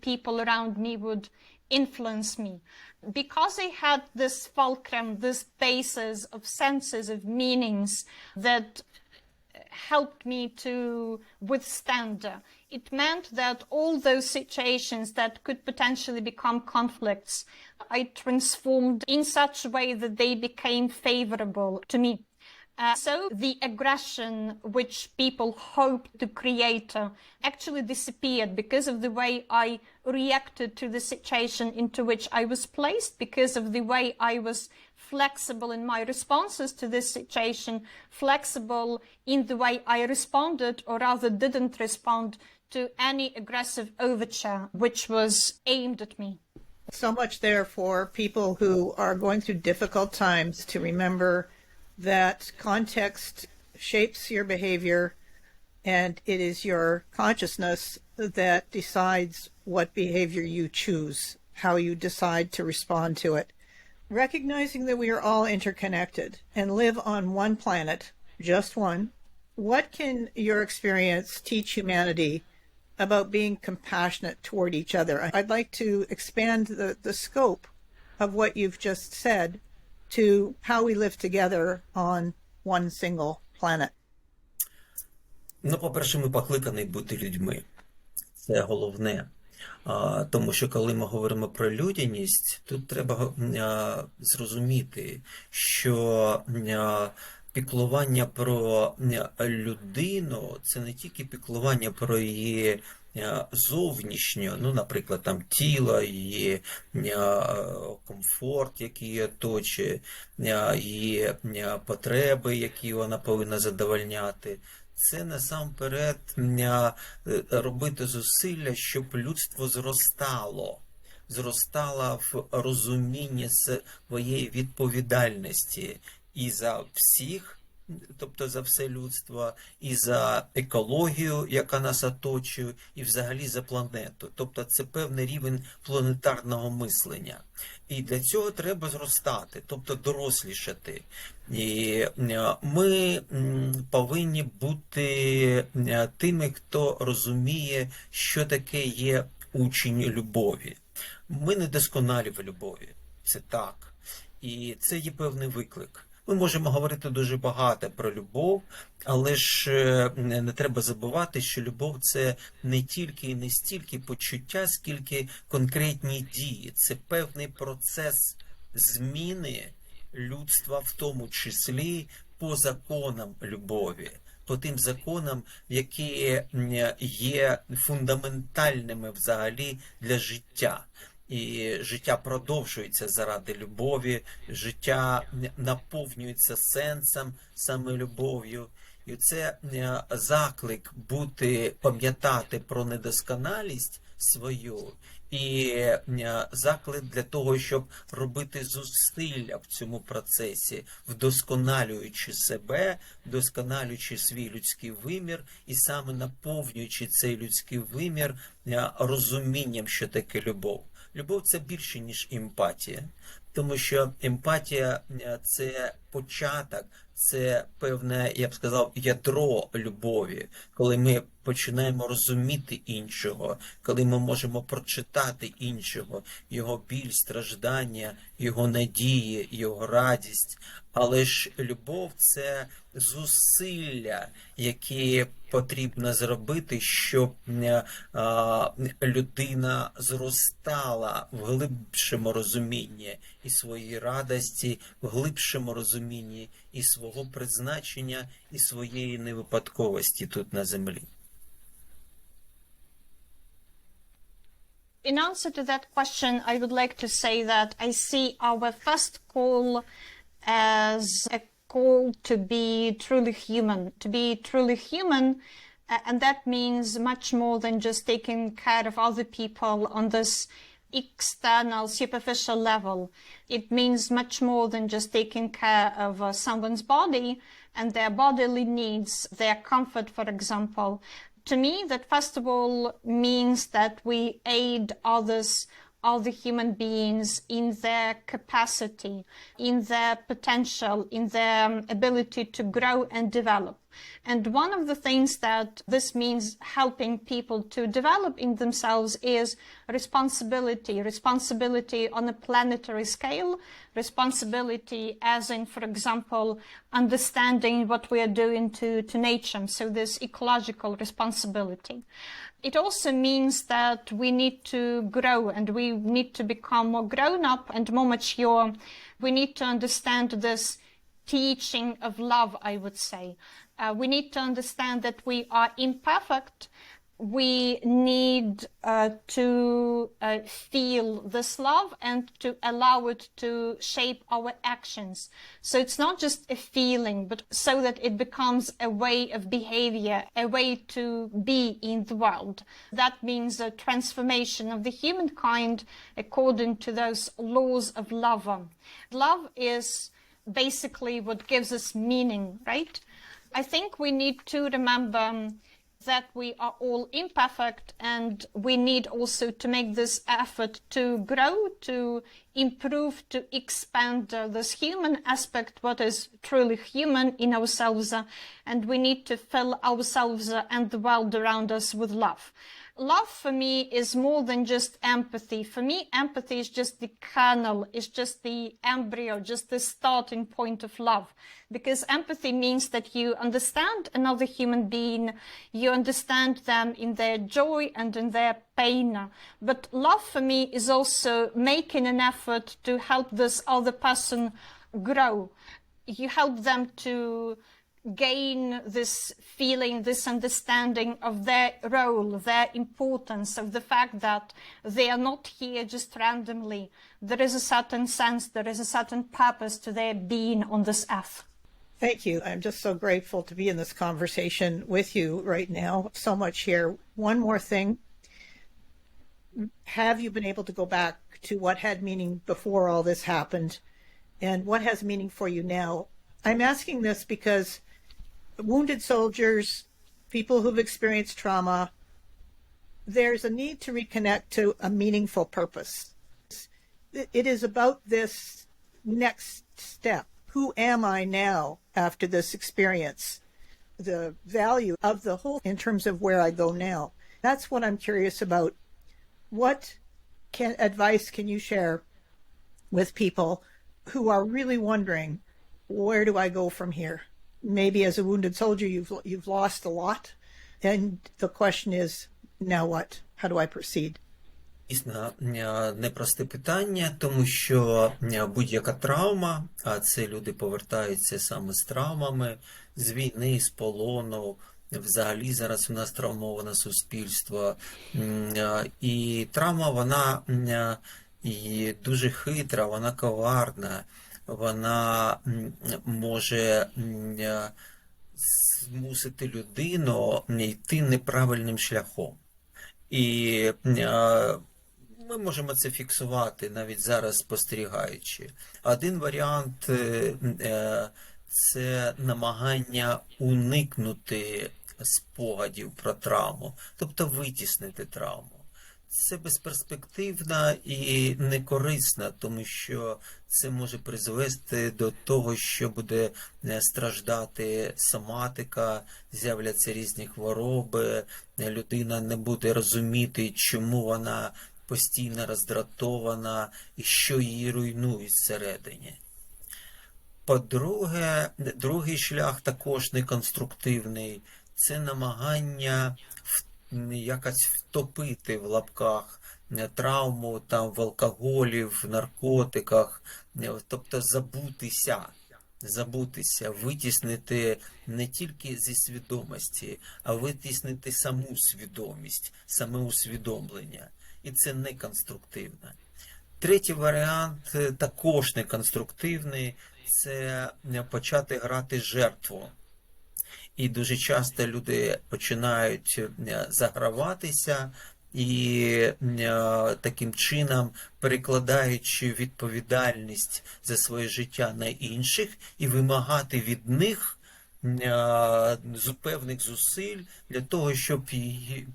people around me would influence me. Because I had this fulcrum, this basis of senses, of meanings that helped me to withstand. It meant that all those situations that could potentially become conflicts, I transformed in such a way that they became favorable to me. So the aggression which people hoped to create actually disappeared because of the way I reacted to the situation into which I was placed, because of the way I was flexible in my responses to this situation, flexible in the way I responded, or rather didn't respond, to any aggressive overture which was aimed at me. So much there for people who are going through difficult times to remember that context shapes your behavior, and it is your consciousness that decides what behavior you choose, how you decide to respond to it. Recognizing that we are all interconnected and live on one planet, just one, what can your experience teach humanity about being compassionate toward each other? I'd like to expand the scope of what you've just said to how we live together on one single planet. Ну, по-перше, ми покликані бути людьми. Це головне. Тому що коли ми говоримо про людяність, тут треба зрозуміти, що піклування про людину – це не тільки піклування про її зовнішньо, ну, наприклад, там тіло, її комфорт, який її оточує, її потреби, які вона повинна задовольняти. Це насамперед робити зусилля, щоб людство зростало в розумінні своєї відповідальності і за всіх, тобто за все людство, і за екологію, яка нас оточує, і взагалі за планету. Тобто це певний рівень планетарного мислення. І для цього треба зростати, тобто дорослішати. І ми повинні бути тими, хто розуміє, що таке є учень любові. Ми не досконалі в любові, це так. І це є певний виклик. Ми можемо говорити дуже багато про любов, але ж не треба забувати, що любов – це не тільки і не стільки почуття, скільки конкретні дії. Це певний процес зміни людства, в тому числі по законам любові, по тим законам, які є фундаментальними взагалі для життя. І життя продовжується заради любові, життя наповнюється сенсом саме любов'ю. І це заклик пам'ятати про недосконалість свою, і заклик для того, щоб робити зусилля в цьому процесі, вдосконалюючи себе, вдосконалюючи свій людський вимір, і саме наповнюючи цей людський вимір розумінням, що таке любов. Любов – це більше, ніж емпатія, тому що емпатія – це початок, це певне, я б сказав, ядро любові, коли ми починаємо розуміти іншого, коли ми можемо прочитати іншого, його біль, страждання, його надії, його радість. Але ж любов – це зусилля, які потрібно зробити, щоб людина зростала в глибшому розумінні і своєї радості, в глибшому розумінні і свого призначення, і своєї невипадковості тут на землі. In answer to that question, I would like to say that I see our first call as a call to be truly human, and that means much more than just taking care of other people on this external, superficial level. It means much more than just taking care of someone's body and their bodily needs, their comfort, for example. To me, that first of all means that we aid others, other human beings in their capacity, in their potential, in their ability to grow and develop. And one of the things that this means helping people to develop in themselves is responsibility on a planetary scale, responsibility as in, for example, understanding what we are doing to nature. So this ecological responsibility. It also means that we need to grow and we need to become more grown up and more mature. We need to understand this teaching of love, I would say. We need to understand that we are imperfect. We need to feel this love and to allow it to shape our actions. So it's not just a feeling, but so that it becomes a way of behavior, a way to be in the world. That means a transformation of the humankind according to those laws of love. Love is basically what gives us meaning, right? I think we need to remember that we are all imperfect, and we need also to make this effort to grow, to improve, to expand this human aspect, what is truly human in ourselves, and we need to fill ourselves and the world around us with love. Love for me is more than just empathy. For me, empathy is just the kernel, is just the embryo, just the starting point of love. Because empathy means that you understand another human being, you understand them in their joy and in their pain. But love for me is also making an effort to help this other person grow. You help them to gain this feeling, this understanding of their role, their importance, of the fact that they are not here just randomly. There is a certain sense, there is a certain purpose to their being on this earth. Thank you. I'm just so grateful to be in this conversation with you right now. So much here. One more thing. Have you been able to go back to what had meaning before all this happened, and what has meaning for you now? I'm asking this because wounded soldiers, people who've experienced trauma, there's a need to reconnect to a meaningful purpose. It is about this next step. Who am I now after this experience? The value of the whole in terms of where I go now. That's what I'm curious about. What advice can you share with people who are really wondering, where do I go from here? Maybe as a wounded soldier, you've lost a lot, and the question is, now what? How do I proceed? Дійсно, непросте питання, тому що будь-яка травма, а це люди повертаються саме з травмами, з війни, з полону, взагалі зараз у нас травмоване суспільство, і травма, вона і дуже хитра, вона коварна, вона може змусити людину йти неправильним шляхом. І ми можемо це фіксувати навіть зараз спостерігаючи. Один варіант – це намагання уникнути спогадів про травму, тобто витіснити травму. Це безперспективно і некорисно, тому що це може призвести до того, що буде страждати соматика, з'являться різні хвороби, людина не буде розуміти, чому вона постійно роздратована і що її руйнує всередині. По-друге, другий шлях також неконструктивний – це намагання якось втопити в лапках травму там, в алкоголі, в наркотиках, тобто забутися, витіснити не тільки зі свідомості, а витіснити саму свідомість, саме усвідомлення. і це не конструктивно. Третій варіант також не конструктивний – це почати грати жертву. І дуже часто люди починають заграватися і таким чином перекладаючи відповідальність за своє життя на інших і вимагати від них певних зусиль для того, щоб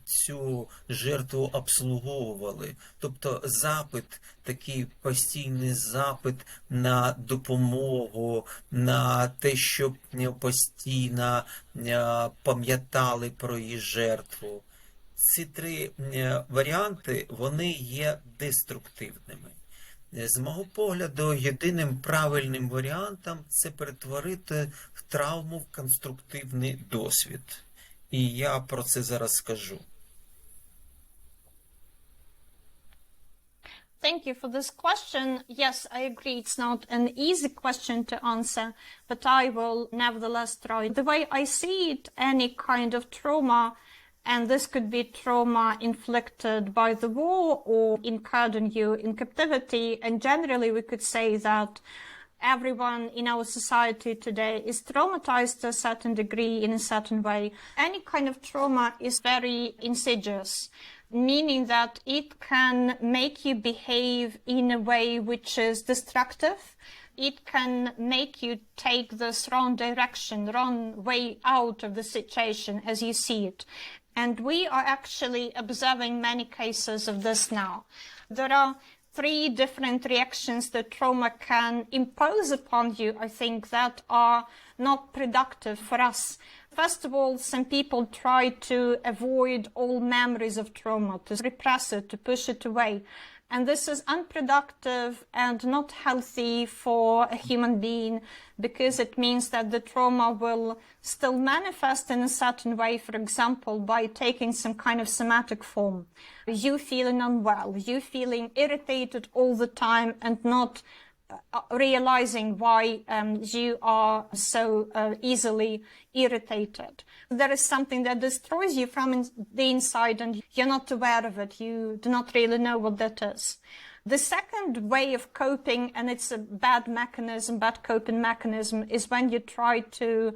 цю жертву обслуговували. Тобто запит, такий постійний запит на допомогу, на те, щоб постійно пам'ятали про її жертву. Ці три варіанти, вони є деструктивними. З мого погляду, єдиним правильним варіантом – це перетворити травму в конструктивний досвід. І я про це зараз скажу. Thank you for this question. Yes, I agree it's not an easy question to answer, but I will nevertheless try. The way I see it, any kind of trauma, and this could be trauma inflicted by the war or incurred on you in captivity, and generally we could say that everyone in our society today is traumatized to a certain degree in a certain way. Any kind of trauma is very insidious, meaning that it can make you behave in a way which is destructive. It can make you take this wrong direction, wrong way out of the situation as you see it. And we are actually observing many cases of this now. There are three different reactions that trauma can impose upon you, I think, that are not productive for us. First of all, some people try to avoid all memories of trauma, to repress it, to push it away. And this is unproductive and not healthy for a human being because it means that the trauma will still manifest in a certain way, for example, by taking some kind of somatic form. You feeling unwell, you feeling irritated all the time and not realizing why you are so easily irritated. There is something that destroys you from the inside and you're not aware of it. You do not really know what that is. The second way of coping, and it's a bad mechanism, bad coping mechanism, is when you try to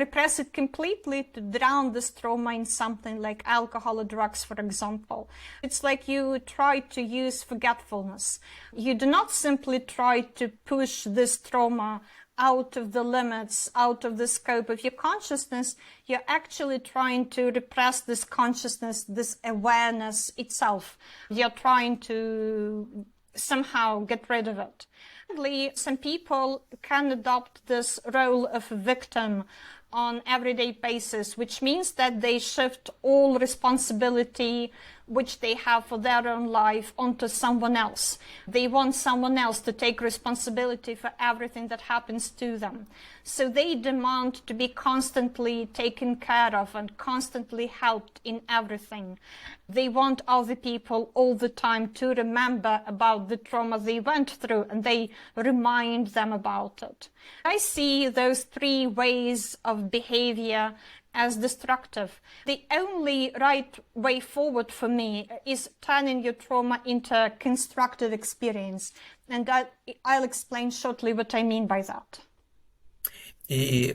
repress it completely, to drown this trauma in something like alcohol or drugs, for example. It's like you try to use forgetfulness. You do not simply try to push this trauma out of the limits, out of the scope of your consciousness. You're actually trying to repress this consciousness, this awareness itself. You're trying to somehow get rid of it. Some people can adopt this role of victim on everyday basis, which means that they shift all responsibility which they have for their own life onto someone else. They want someone else to take responsibility for everything that happens to them. So they demand to be constantly taken care of and constantly helped in everything. They want other people all the time to remember about the trauma they went through and they remind them about it. I see those three ways of behavior as destructive. The only right way forward for me is turning your trauma into a constructive experience. And I'll explain shortly what I mean by that. І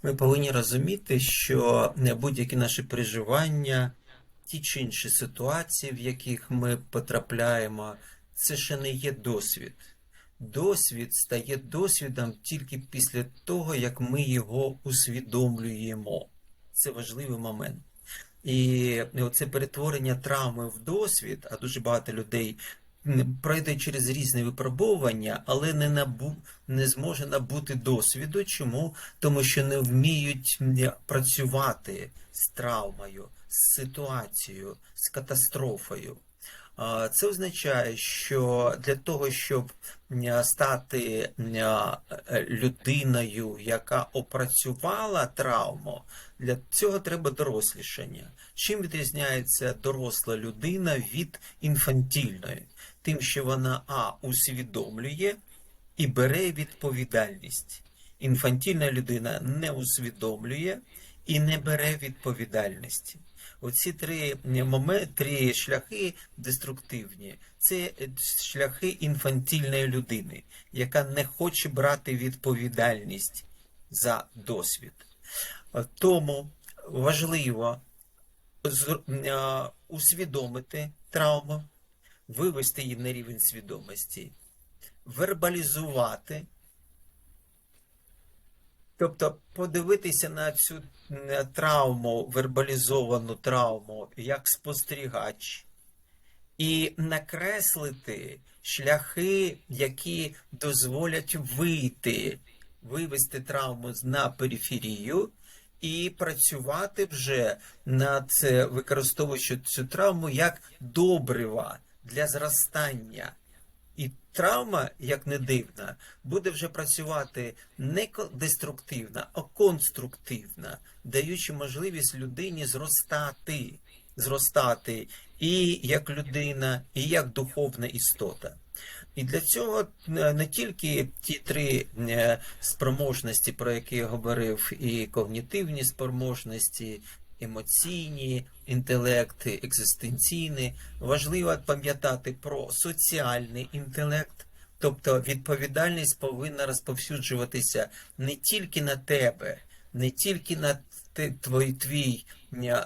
ми повинні розуміти, що будь-які наші переживання, ті чи інші ситуації, в яких ми потрапляємо, це ще не є досвід. Досвід стає досвідом тільки після того, як ми його усвідомлюємо. Це важливий момент. І оце перетворення травми в досвід, а дуже багато людей пройде через різні випробовування, але не зможе набути досвіду. Чому? Тому що не вміють працювати з травмою, з ситуацією, з катастрофою. Це означає, що для того, щоб стати людиною, яка опрацювала травму, для цього треба дорослішання. Чим відрізняється доросла людина від інфантильної? Тим, що вона усвідомлює і бере відповідальність. Інфантильна людина не усвідомлює і не бере відповідальності. Оці три шляхи деструктивні – це шляхи інфантильної людини, яка не хоче брати відповідальність за досвід. Тому важливо усвідомити травму, вивести її на рівень свідомості, вербалізувати, тобто подивитися на цю травму, вербалізовану травму, як спостерігач, і накреслити шляхи, які дозволять вивести травму на периферію і працювати вже над використовуючи цю травму як добрива для зростання. І травма, як не дивно, буде вже працювати не деструктивно, а конструктивно, даючи можливість людині зростати і як людина, і як духовна істота. І для цього не тільки ті три спроможності, про які я говорив, і когнітивні спроможності, емоційні, інтелекти, екзистенційні. Важливо пам'ятати про соціальний інтелект, тобто відповідальність повинна розповсюджуватися не тільки на тебе, не тільки на твій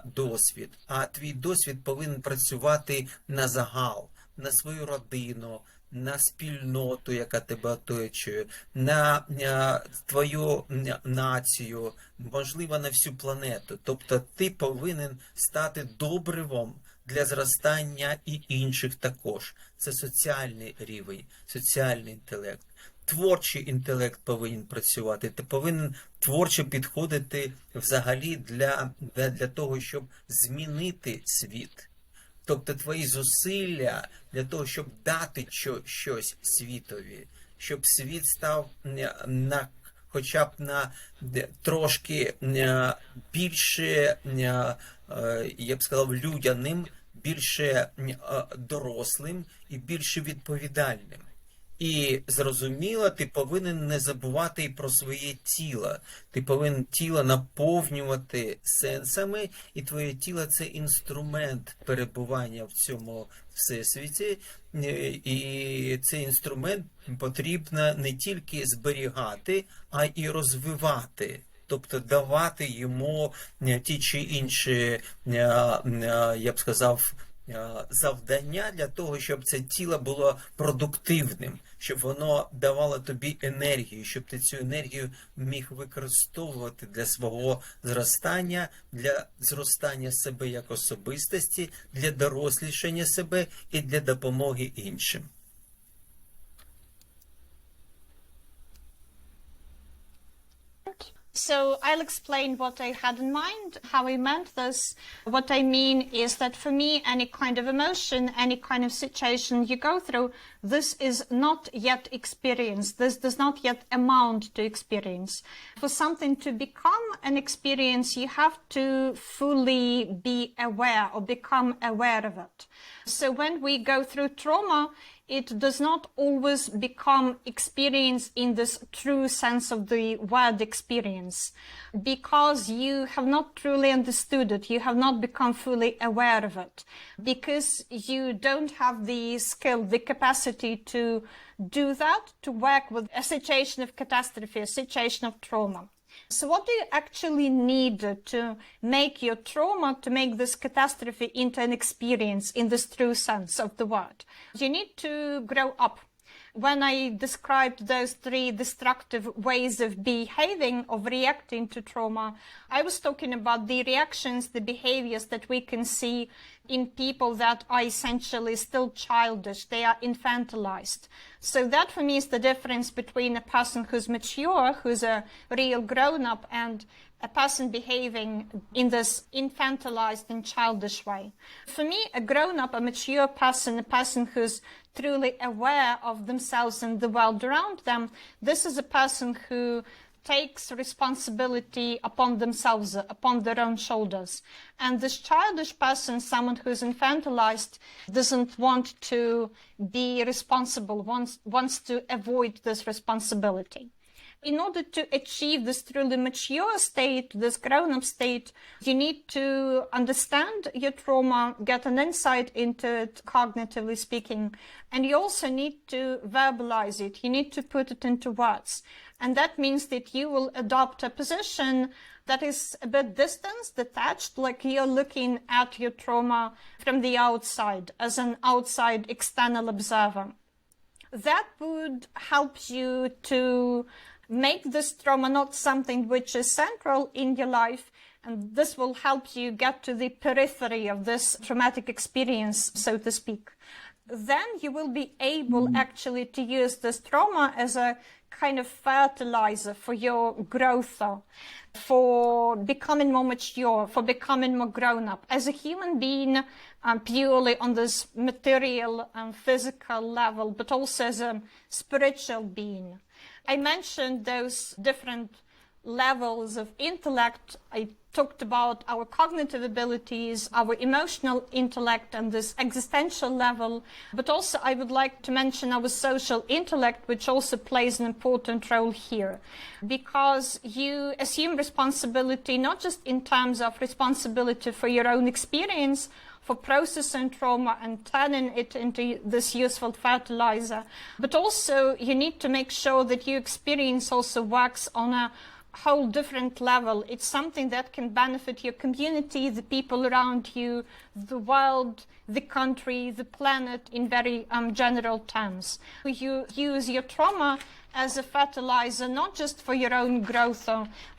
досвід, а твій досвід повинен працювати на загал, на свою родину, на спільноту, яка тебе оточує, на твою націю, можливо, на всю планету. Тобто ти повинен стати добривом для зростання і інших також. Це соціальний рівень, соціальний інтелект. Творчий інтелект повинен працювати. Ти повинен творчо підходити взагалі для того, щоб змінити світ. Тобто твої зусилля для того, щоб дати щось світові, щоб світ став хоча б на трошки більше, я б сказав, людяним, більше дорослим і більше відповідальним. І, зрозуміло, ти повинен не забувати і про своє тіло. Ти повинен тіло наповнювати сенсами, і твоє тіло – це інструмент перебування в цьому всесвіті. І цей інструмент потрібно не тільки зберігати, а й розвивати. Тобто давати йому ті чи інші, я б сказав, завдання для того, щоб це тіло було продуктивним, щоб воно давало тобі енергію, щоб ти цю енергію міг використовувати для свого зростання, для зростання себе як особистості, для дорослішання себе і для допомоги іншим. So I'll explain what I had in mind, how I meant this. What I mean is that for me, any kind of emotion, any kind of situation you go through, this is not yet experience. This does not yet amount to experience. For something to become an experience, you have to fully be aware or become aware of it. So when we go through trauma, it does not always become experience in this true sense of the word experience, because you have not truly understood it, you have not become fully aware of it, because you don't have the skill, the capacity to do that, to work with a situation of catastrophe, a situation of trauma. So what do you actually need to make your trauma, to make this catastrophe into an experience in this true sense of the word? You need to grow up. When I described those three destructive ways of behaving, of reacting to trauma, I was talking about the reactions, the behaviors that we can see in people that are essentially still childish. They are infantilized. So that for me is the difference between a person who's mature, who's a real grown-up, and a person behaving in this infantilized and childish way. For me, a grown-up, a mature person, a person who's truly aware of themselves and the world around them, this is a person who takes responsibility upon themselves, upon their own shoulders. And this childish person, someone who's infantilized, doesn't want to be responsible, wants to avoid this responsibility. In order to achieve this truly mature state, this grown-up state, you need to understand your trauma, get an insight into it, cognitively speaking, and you also need to verbalize it. You need to put it into words. And that means that you will adopt a position that is a bit distanced, detached, like you're looking at your trauma from the outside, as an outside external observer. That would help you to make this trauma not something which is central in your life, and this will help you get to the periphery of this traumatic experience, so to speak. Then you will be able actually to use this trauma as a kind of fertilizer for your growth, for becoming more mature, for becoming more grown up as a human being, purely on this material and physical level, but also as a spiritual being. I mentioned those different levels of intellect. I talked about our cognitive abilities, our emotional intellect, and this existential level. But also I would like to mention our social intellect, which also plays an important role here. Because you assume responsibility, not just in terms of responsibility for your own experience, for processing trauma and turning it into this useful fertilizer, but also you need to make sure that your experience also works on a whole different level. It's something that can benefit your community, the people around you, the world, the country, the planet in very general terms. You use your trauma as a fertilizer, not just for your own growth,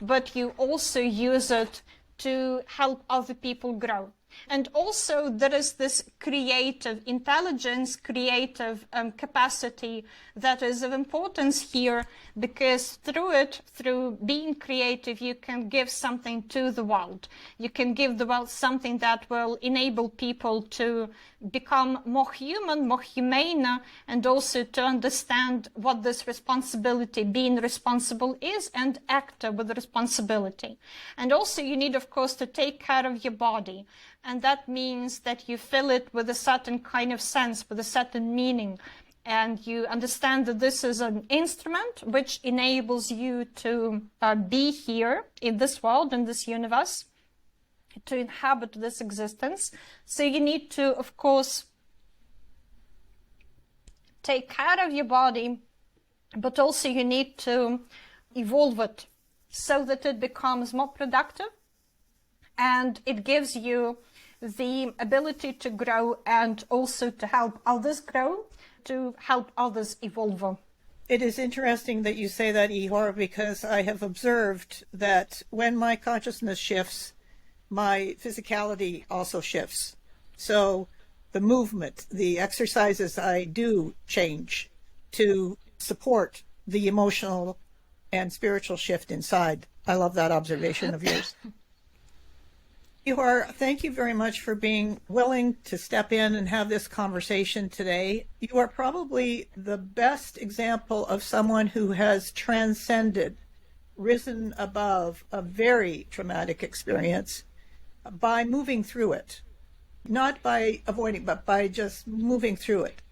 but you also use it to help other people grow. And also there is this creative intelligence, creative capacity that is of importance here, because through being creative, you can give something to the world. You can give the world something that will enable people to become more human, more humane, and also to understand what this responsibility, being responsible, is, and act with responsibility. And also you need, of course, to take care of your body. And that means that you fill it with a certain kind of sense, with a certain meaning. And you understand that this is an instrument which enables you to be here in this world, in this universe, to inhabit this existence. So you need to, of course, take care of your body, but also you need to evolve it so that it becomes more productive, and it gives you the ability to grow and also to help others grow, to help others evolve. It is interesting that you say that, Ihor, because I have observed that when my consciousness shifts, my physicality also shifts. So the movement, the exercises I do change to support the emotional and spiritual shift inside. I love that observation of yours. Ihor, thank you very much for being willing to step in and have this conversation today. You are probably the best example of someone who has transcended, risen above a very traumatic experience by moving through it. Not by avoiding, but by just moving through it.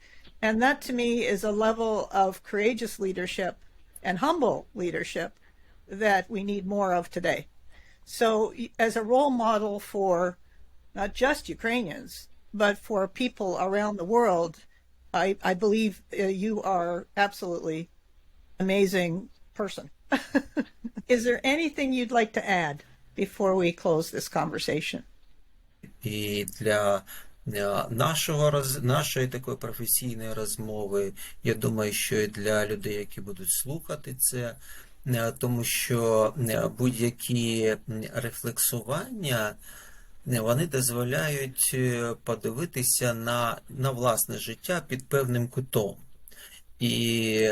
And that to me is a level of courageous leadership and humble leadership that we need more of today. So as a role model for not just Ukrainians, but for people around the world, I believe you are absolutely amazing person. Is there anything you'd like to add before we close this conversation? І для нашої такої професійної розмови, я думаю, що і для людей, які будуть слухати це, тому що будь-які рефлексування, вони дозволяють подивитися на власне життя під певним кутом. І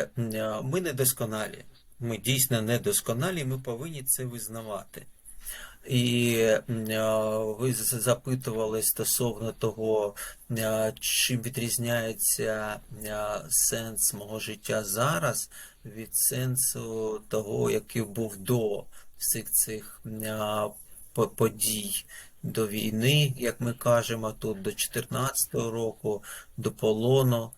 ми недосконалі, ми дійсно недосконалі, ми повинні це визнавати. І ви запитували стосовно того, чим відрізняється сенс мого життя зараз від сенсу того, який був до всіх цих подій, до війни, як ми кажемо, тут до 14-го року, до полону.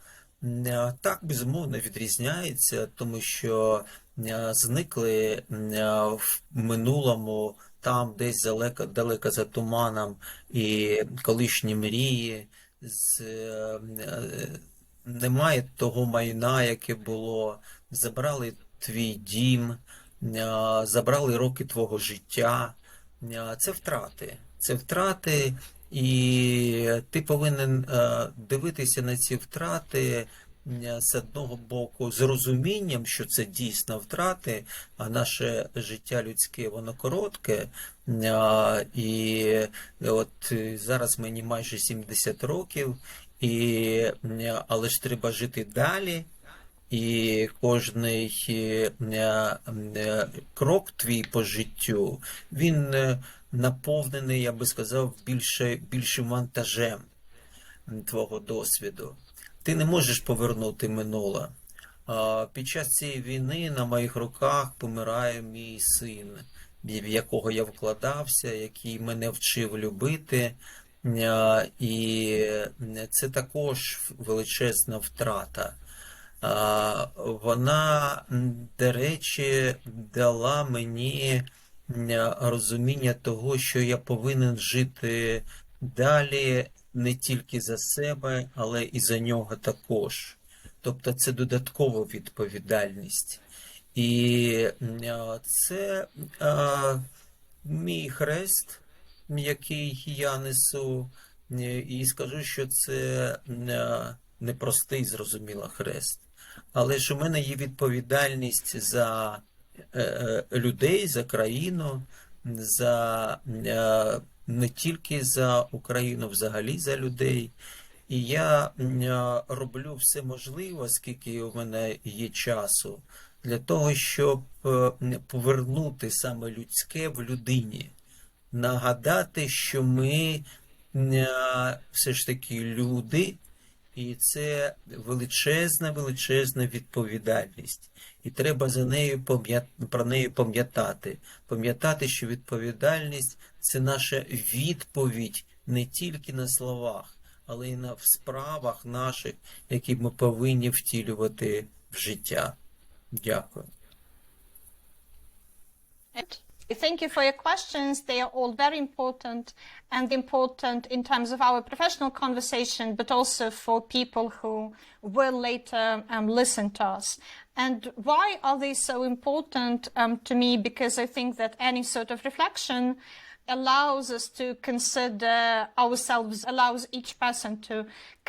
Так, безумовно, відрізняється, тому що зникли в минулому, там десь далеко за туманом, і колишні мрії, немає того майна, яке було, забрали твій дім, забрали роки твого життя. Це втрати. Це втрати, і ти повинен дивитися на ці втрати з одного боку з розумінням, що це дійсно втрати, а наше життя людське, воно коротке. І от зараз мені майже 70 років, але ж треба жити далі. І кожний крок твій по життю, він наповнений, я би сказав, більшим вантажем твого досвіду. Ти не можеш повернути минуле. Під час цієї війни на моїх руках помирає мій син, в якого я вкладався, який мене вчив любити. І це також величезна втрата. Вона, до речі, дала мені розуміння того, що я повинен жити далі не тільки за себе, але і за нього також. Тобто це додаткова відповідальність. І це мій хрест, який я несу, і скажу, що це непростий, зрозуміло, хрест. Але ж у мене є відповідальність за людей, за країну, не тільки за Україну, взагалі за людей. І я роблю все можливе, скільки у мене є часу, для того, щоб повернути саме людське в людині. Нагадати, що ми все ж таки люди, і це величезна відповідальність. І треба про неї пам'ятати. Пам'ятати, що відповідальність – це наша відповідь не тільки на словах, але й в справах наших, які ми повинні втілювати в життя. Дякую. Thank you for your questions. They are all very important in terms of our professional conversation, but also for people who will later listen to us. And why are they so important to me? Because I think that any sort of reflection allows us to consider ourselves, allows each person to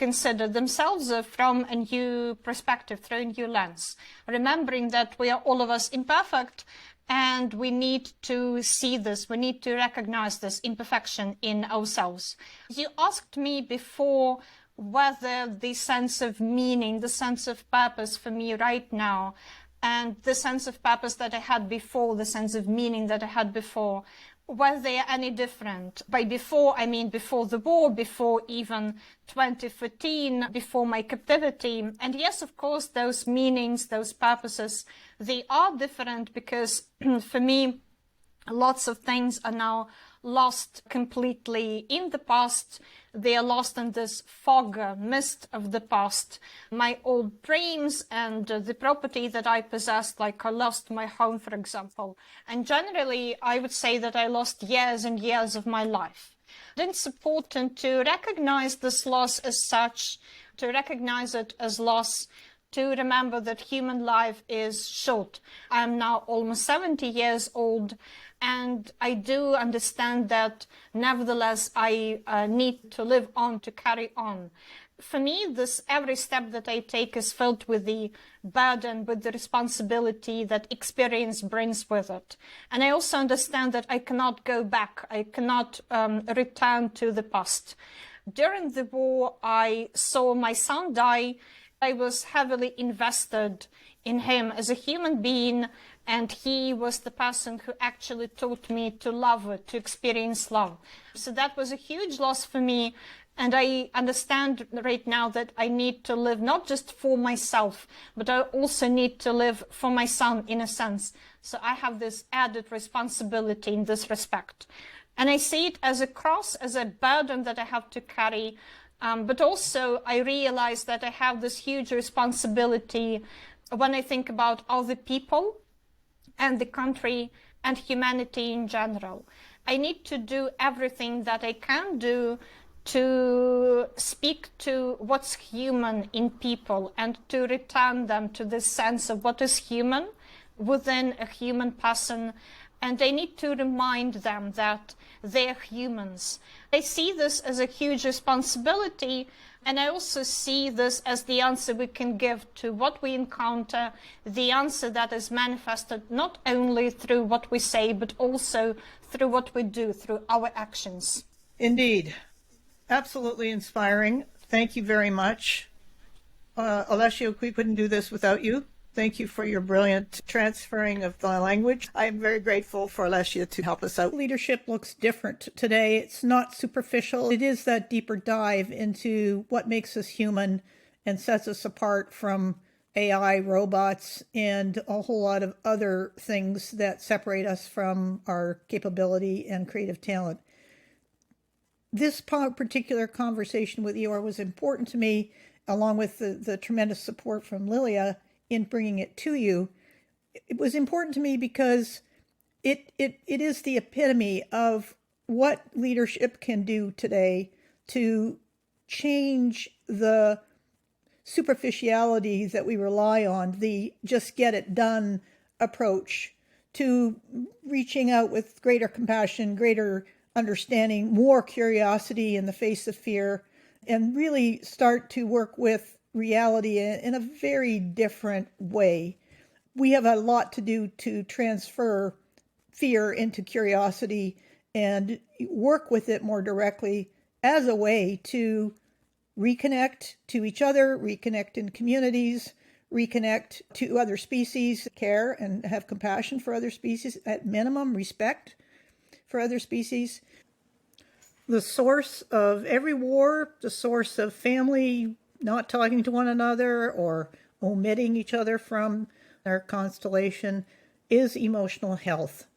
consider themselves from a new perspective, through a new lens, remembering that we are all of us imperfect. And we need to see this, we need to recognize this imperfection in ourselves. You asked me before whether the sense of meaning, the sense of purpose for me right now, and the sense of purpose that I had before, the sense of meaning that I had before, were they any different? By before, I mean before the war, before even 2014, before my captivity. And yes, of course, those meanings, those purposes, they are different because for me, lots of things are now lost completely in the past. They are lost in this fog, mist of the past. My old dreams and the property that I possessed, like I lost my home, for example. And generally, I would say that I lost years and years of my life. And it's important to recognize this loss as such, to recognize it as loss, to remember that human life is short. I'm now almost 70 years old, and I do understand that nevertheless I need to live on, to carry on. For me, every step that I take is filled with the burden, with the responsibility that experience brings with it. And I also understand that I cannot go back. I cannot return to the past. During the war, I saw my son die. I was heavily invested in him as a human being, and he was the person who actually taught me to love it, to experience love. So that was a huge loss for me. And I understand right now that I need to live not just for myself, but I also need to live for my son in a sense. So I have this added responsibility in this respect. And I see it as a cross, as a burden that I have to carry But also I realize that I have this huge responsibility when I think about other people and the country and humanity in general. I need to do everything that I can do to speak to what's human in people and to return them to this sense of what is human within a human person. And I need to remind them that they're humans. I see this as a huge responsibility, and I also see this as the answer we can give to what we encounter, the answer that is manifested not only through what we say, but also through what we do, through our actions. Indeed. Absolutely inspiring. Thank you very much. Olesia, we couldn't do this without you. Thank you for your brilliant transferring of the language. I am very grateful for Olesia to help us out. Leadership looks different today. It's not superficial. It is that deeper dive into what makes us human and sets us apart from AI, robots, and a whole lot of other things that separate us from our capability and creative talent. This particular conversation with Ihor was important to me, along with the tremendous support from Liliya in bringing it to you. It was important to me because it is the epitome of what leadership can do today to change the superficiality that we rely on, the just get it done approach, to reaching out with greater compassion, greater understanding, more curiosity in the face of fear, and really start to work with reality in a very different way. We have a lot to do to transfer fear into curiosity and work with it more directly as a way to reconnect to each other, reconnect in communities, reconnect to other species, care and have compassion for other species, at minimum, respect for other species. The source of every war, the source of family not talking to one another or omitting each other from their constellation, is emotional health.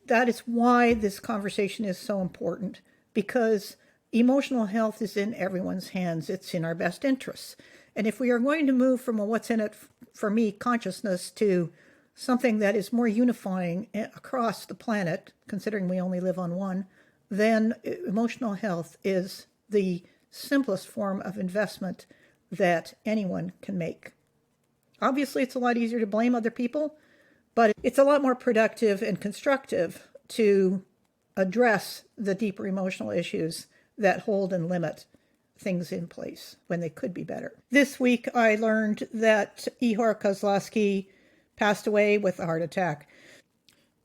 That is why this conversation is so important, because emotional health is in everyone's hands. It's in our best interests. And if we are going to move from a what's in it for me consciousness to something that is more unifying across the planet, considering we only live on one, then emotional health is the simplest form of investment that anyone can make. Obviously, it's a lot easier to blame other people, but it's a lot more productive and constructive to address the deeper emotional issues that hold and limit things in place when they could be better. This week, I learned that Ihor Kozlovsky passed away with a heart attack.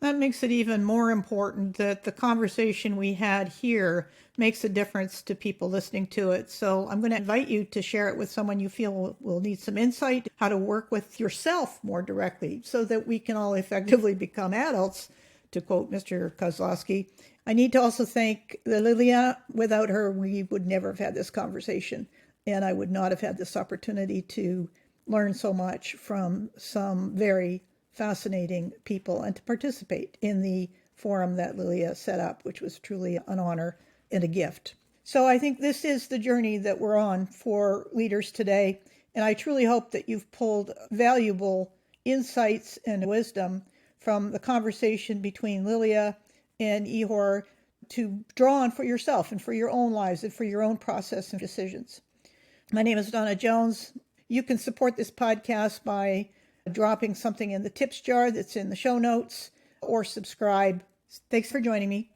That makes it even more important that the conversation we had here makes a difference to people listening to it. So I'm going to invite you to share it with someone you feel will need some insight, how to work with yourself more directly so that we can all effectively become adults, to quote Mr. Kozlovsky. I need to also thank Liliya. Without her, we would never have had this conversation, and I would not have had this opportunity to learn so much from some very fascinating people and to participate in the forum that Liliya set up, which was truly an honor and a gift. So I think this is the journey that we're on for leaders today, and I truly hope that you've pulled valuable insights and wisdom from the conversation between Liliya and Ihor to draw on for yourself and for your own lives and for your own process and decisions. My name is Donna Jones. You can support this podcast by dropping something in the tips jar that's in the show notes or subscribe. Thanks for joining me.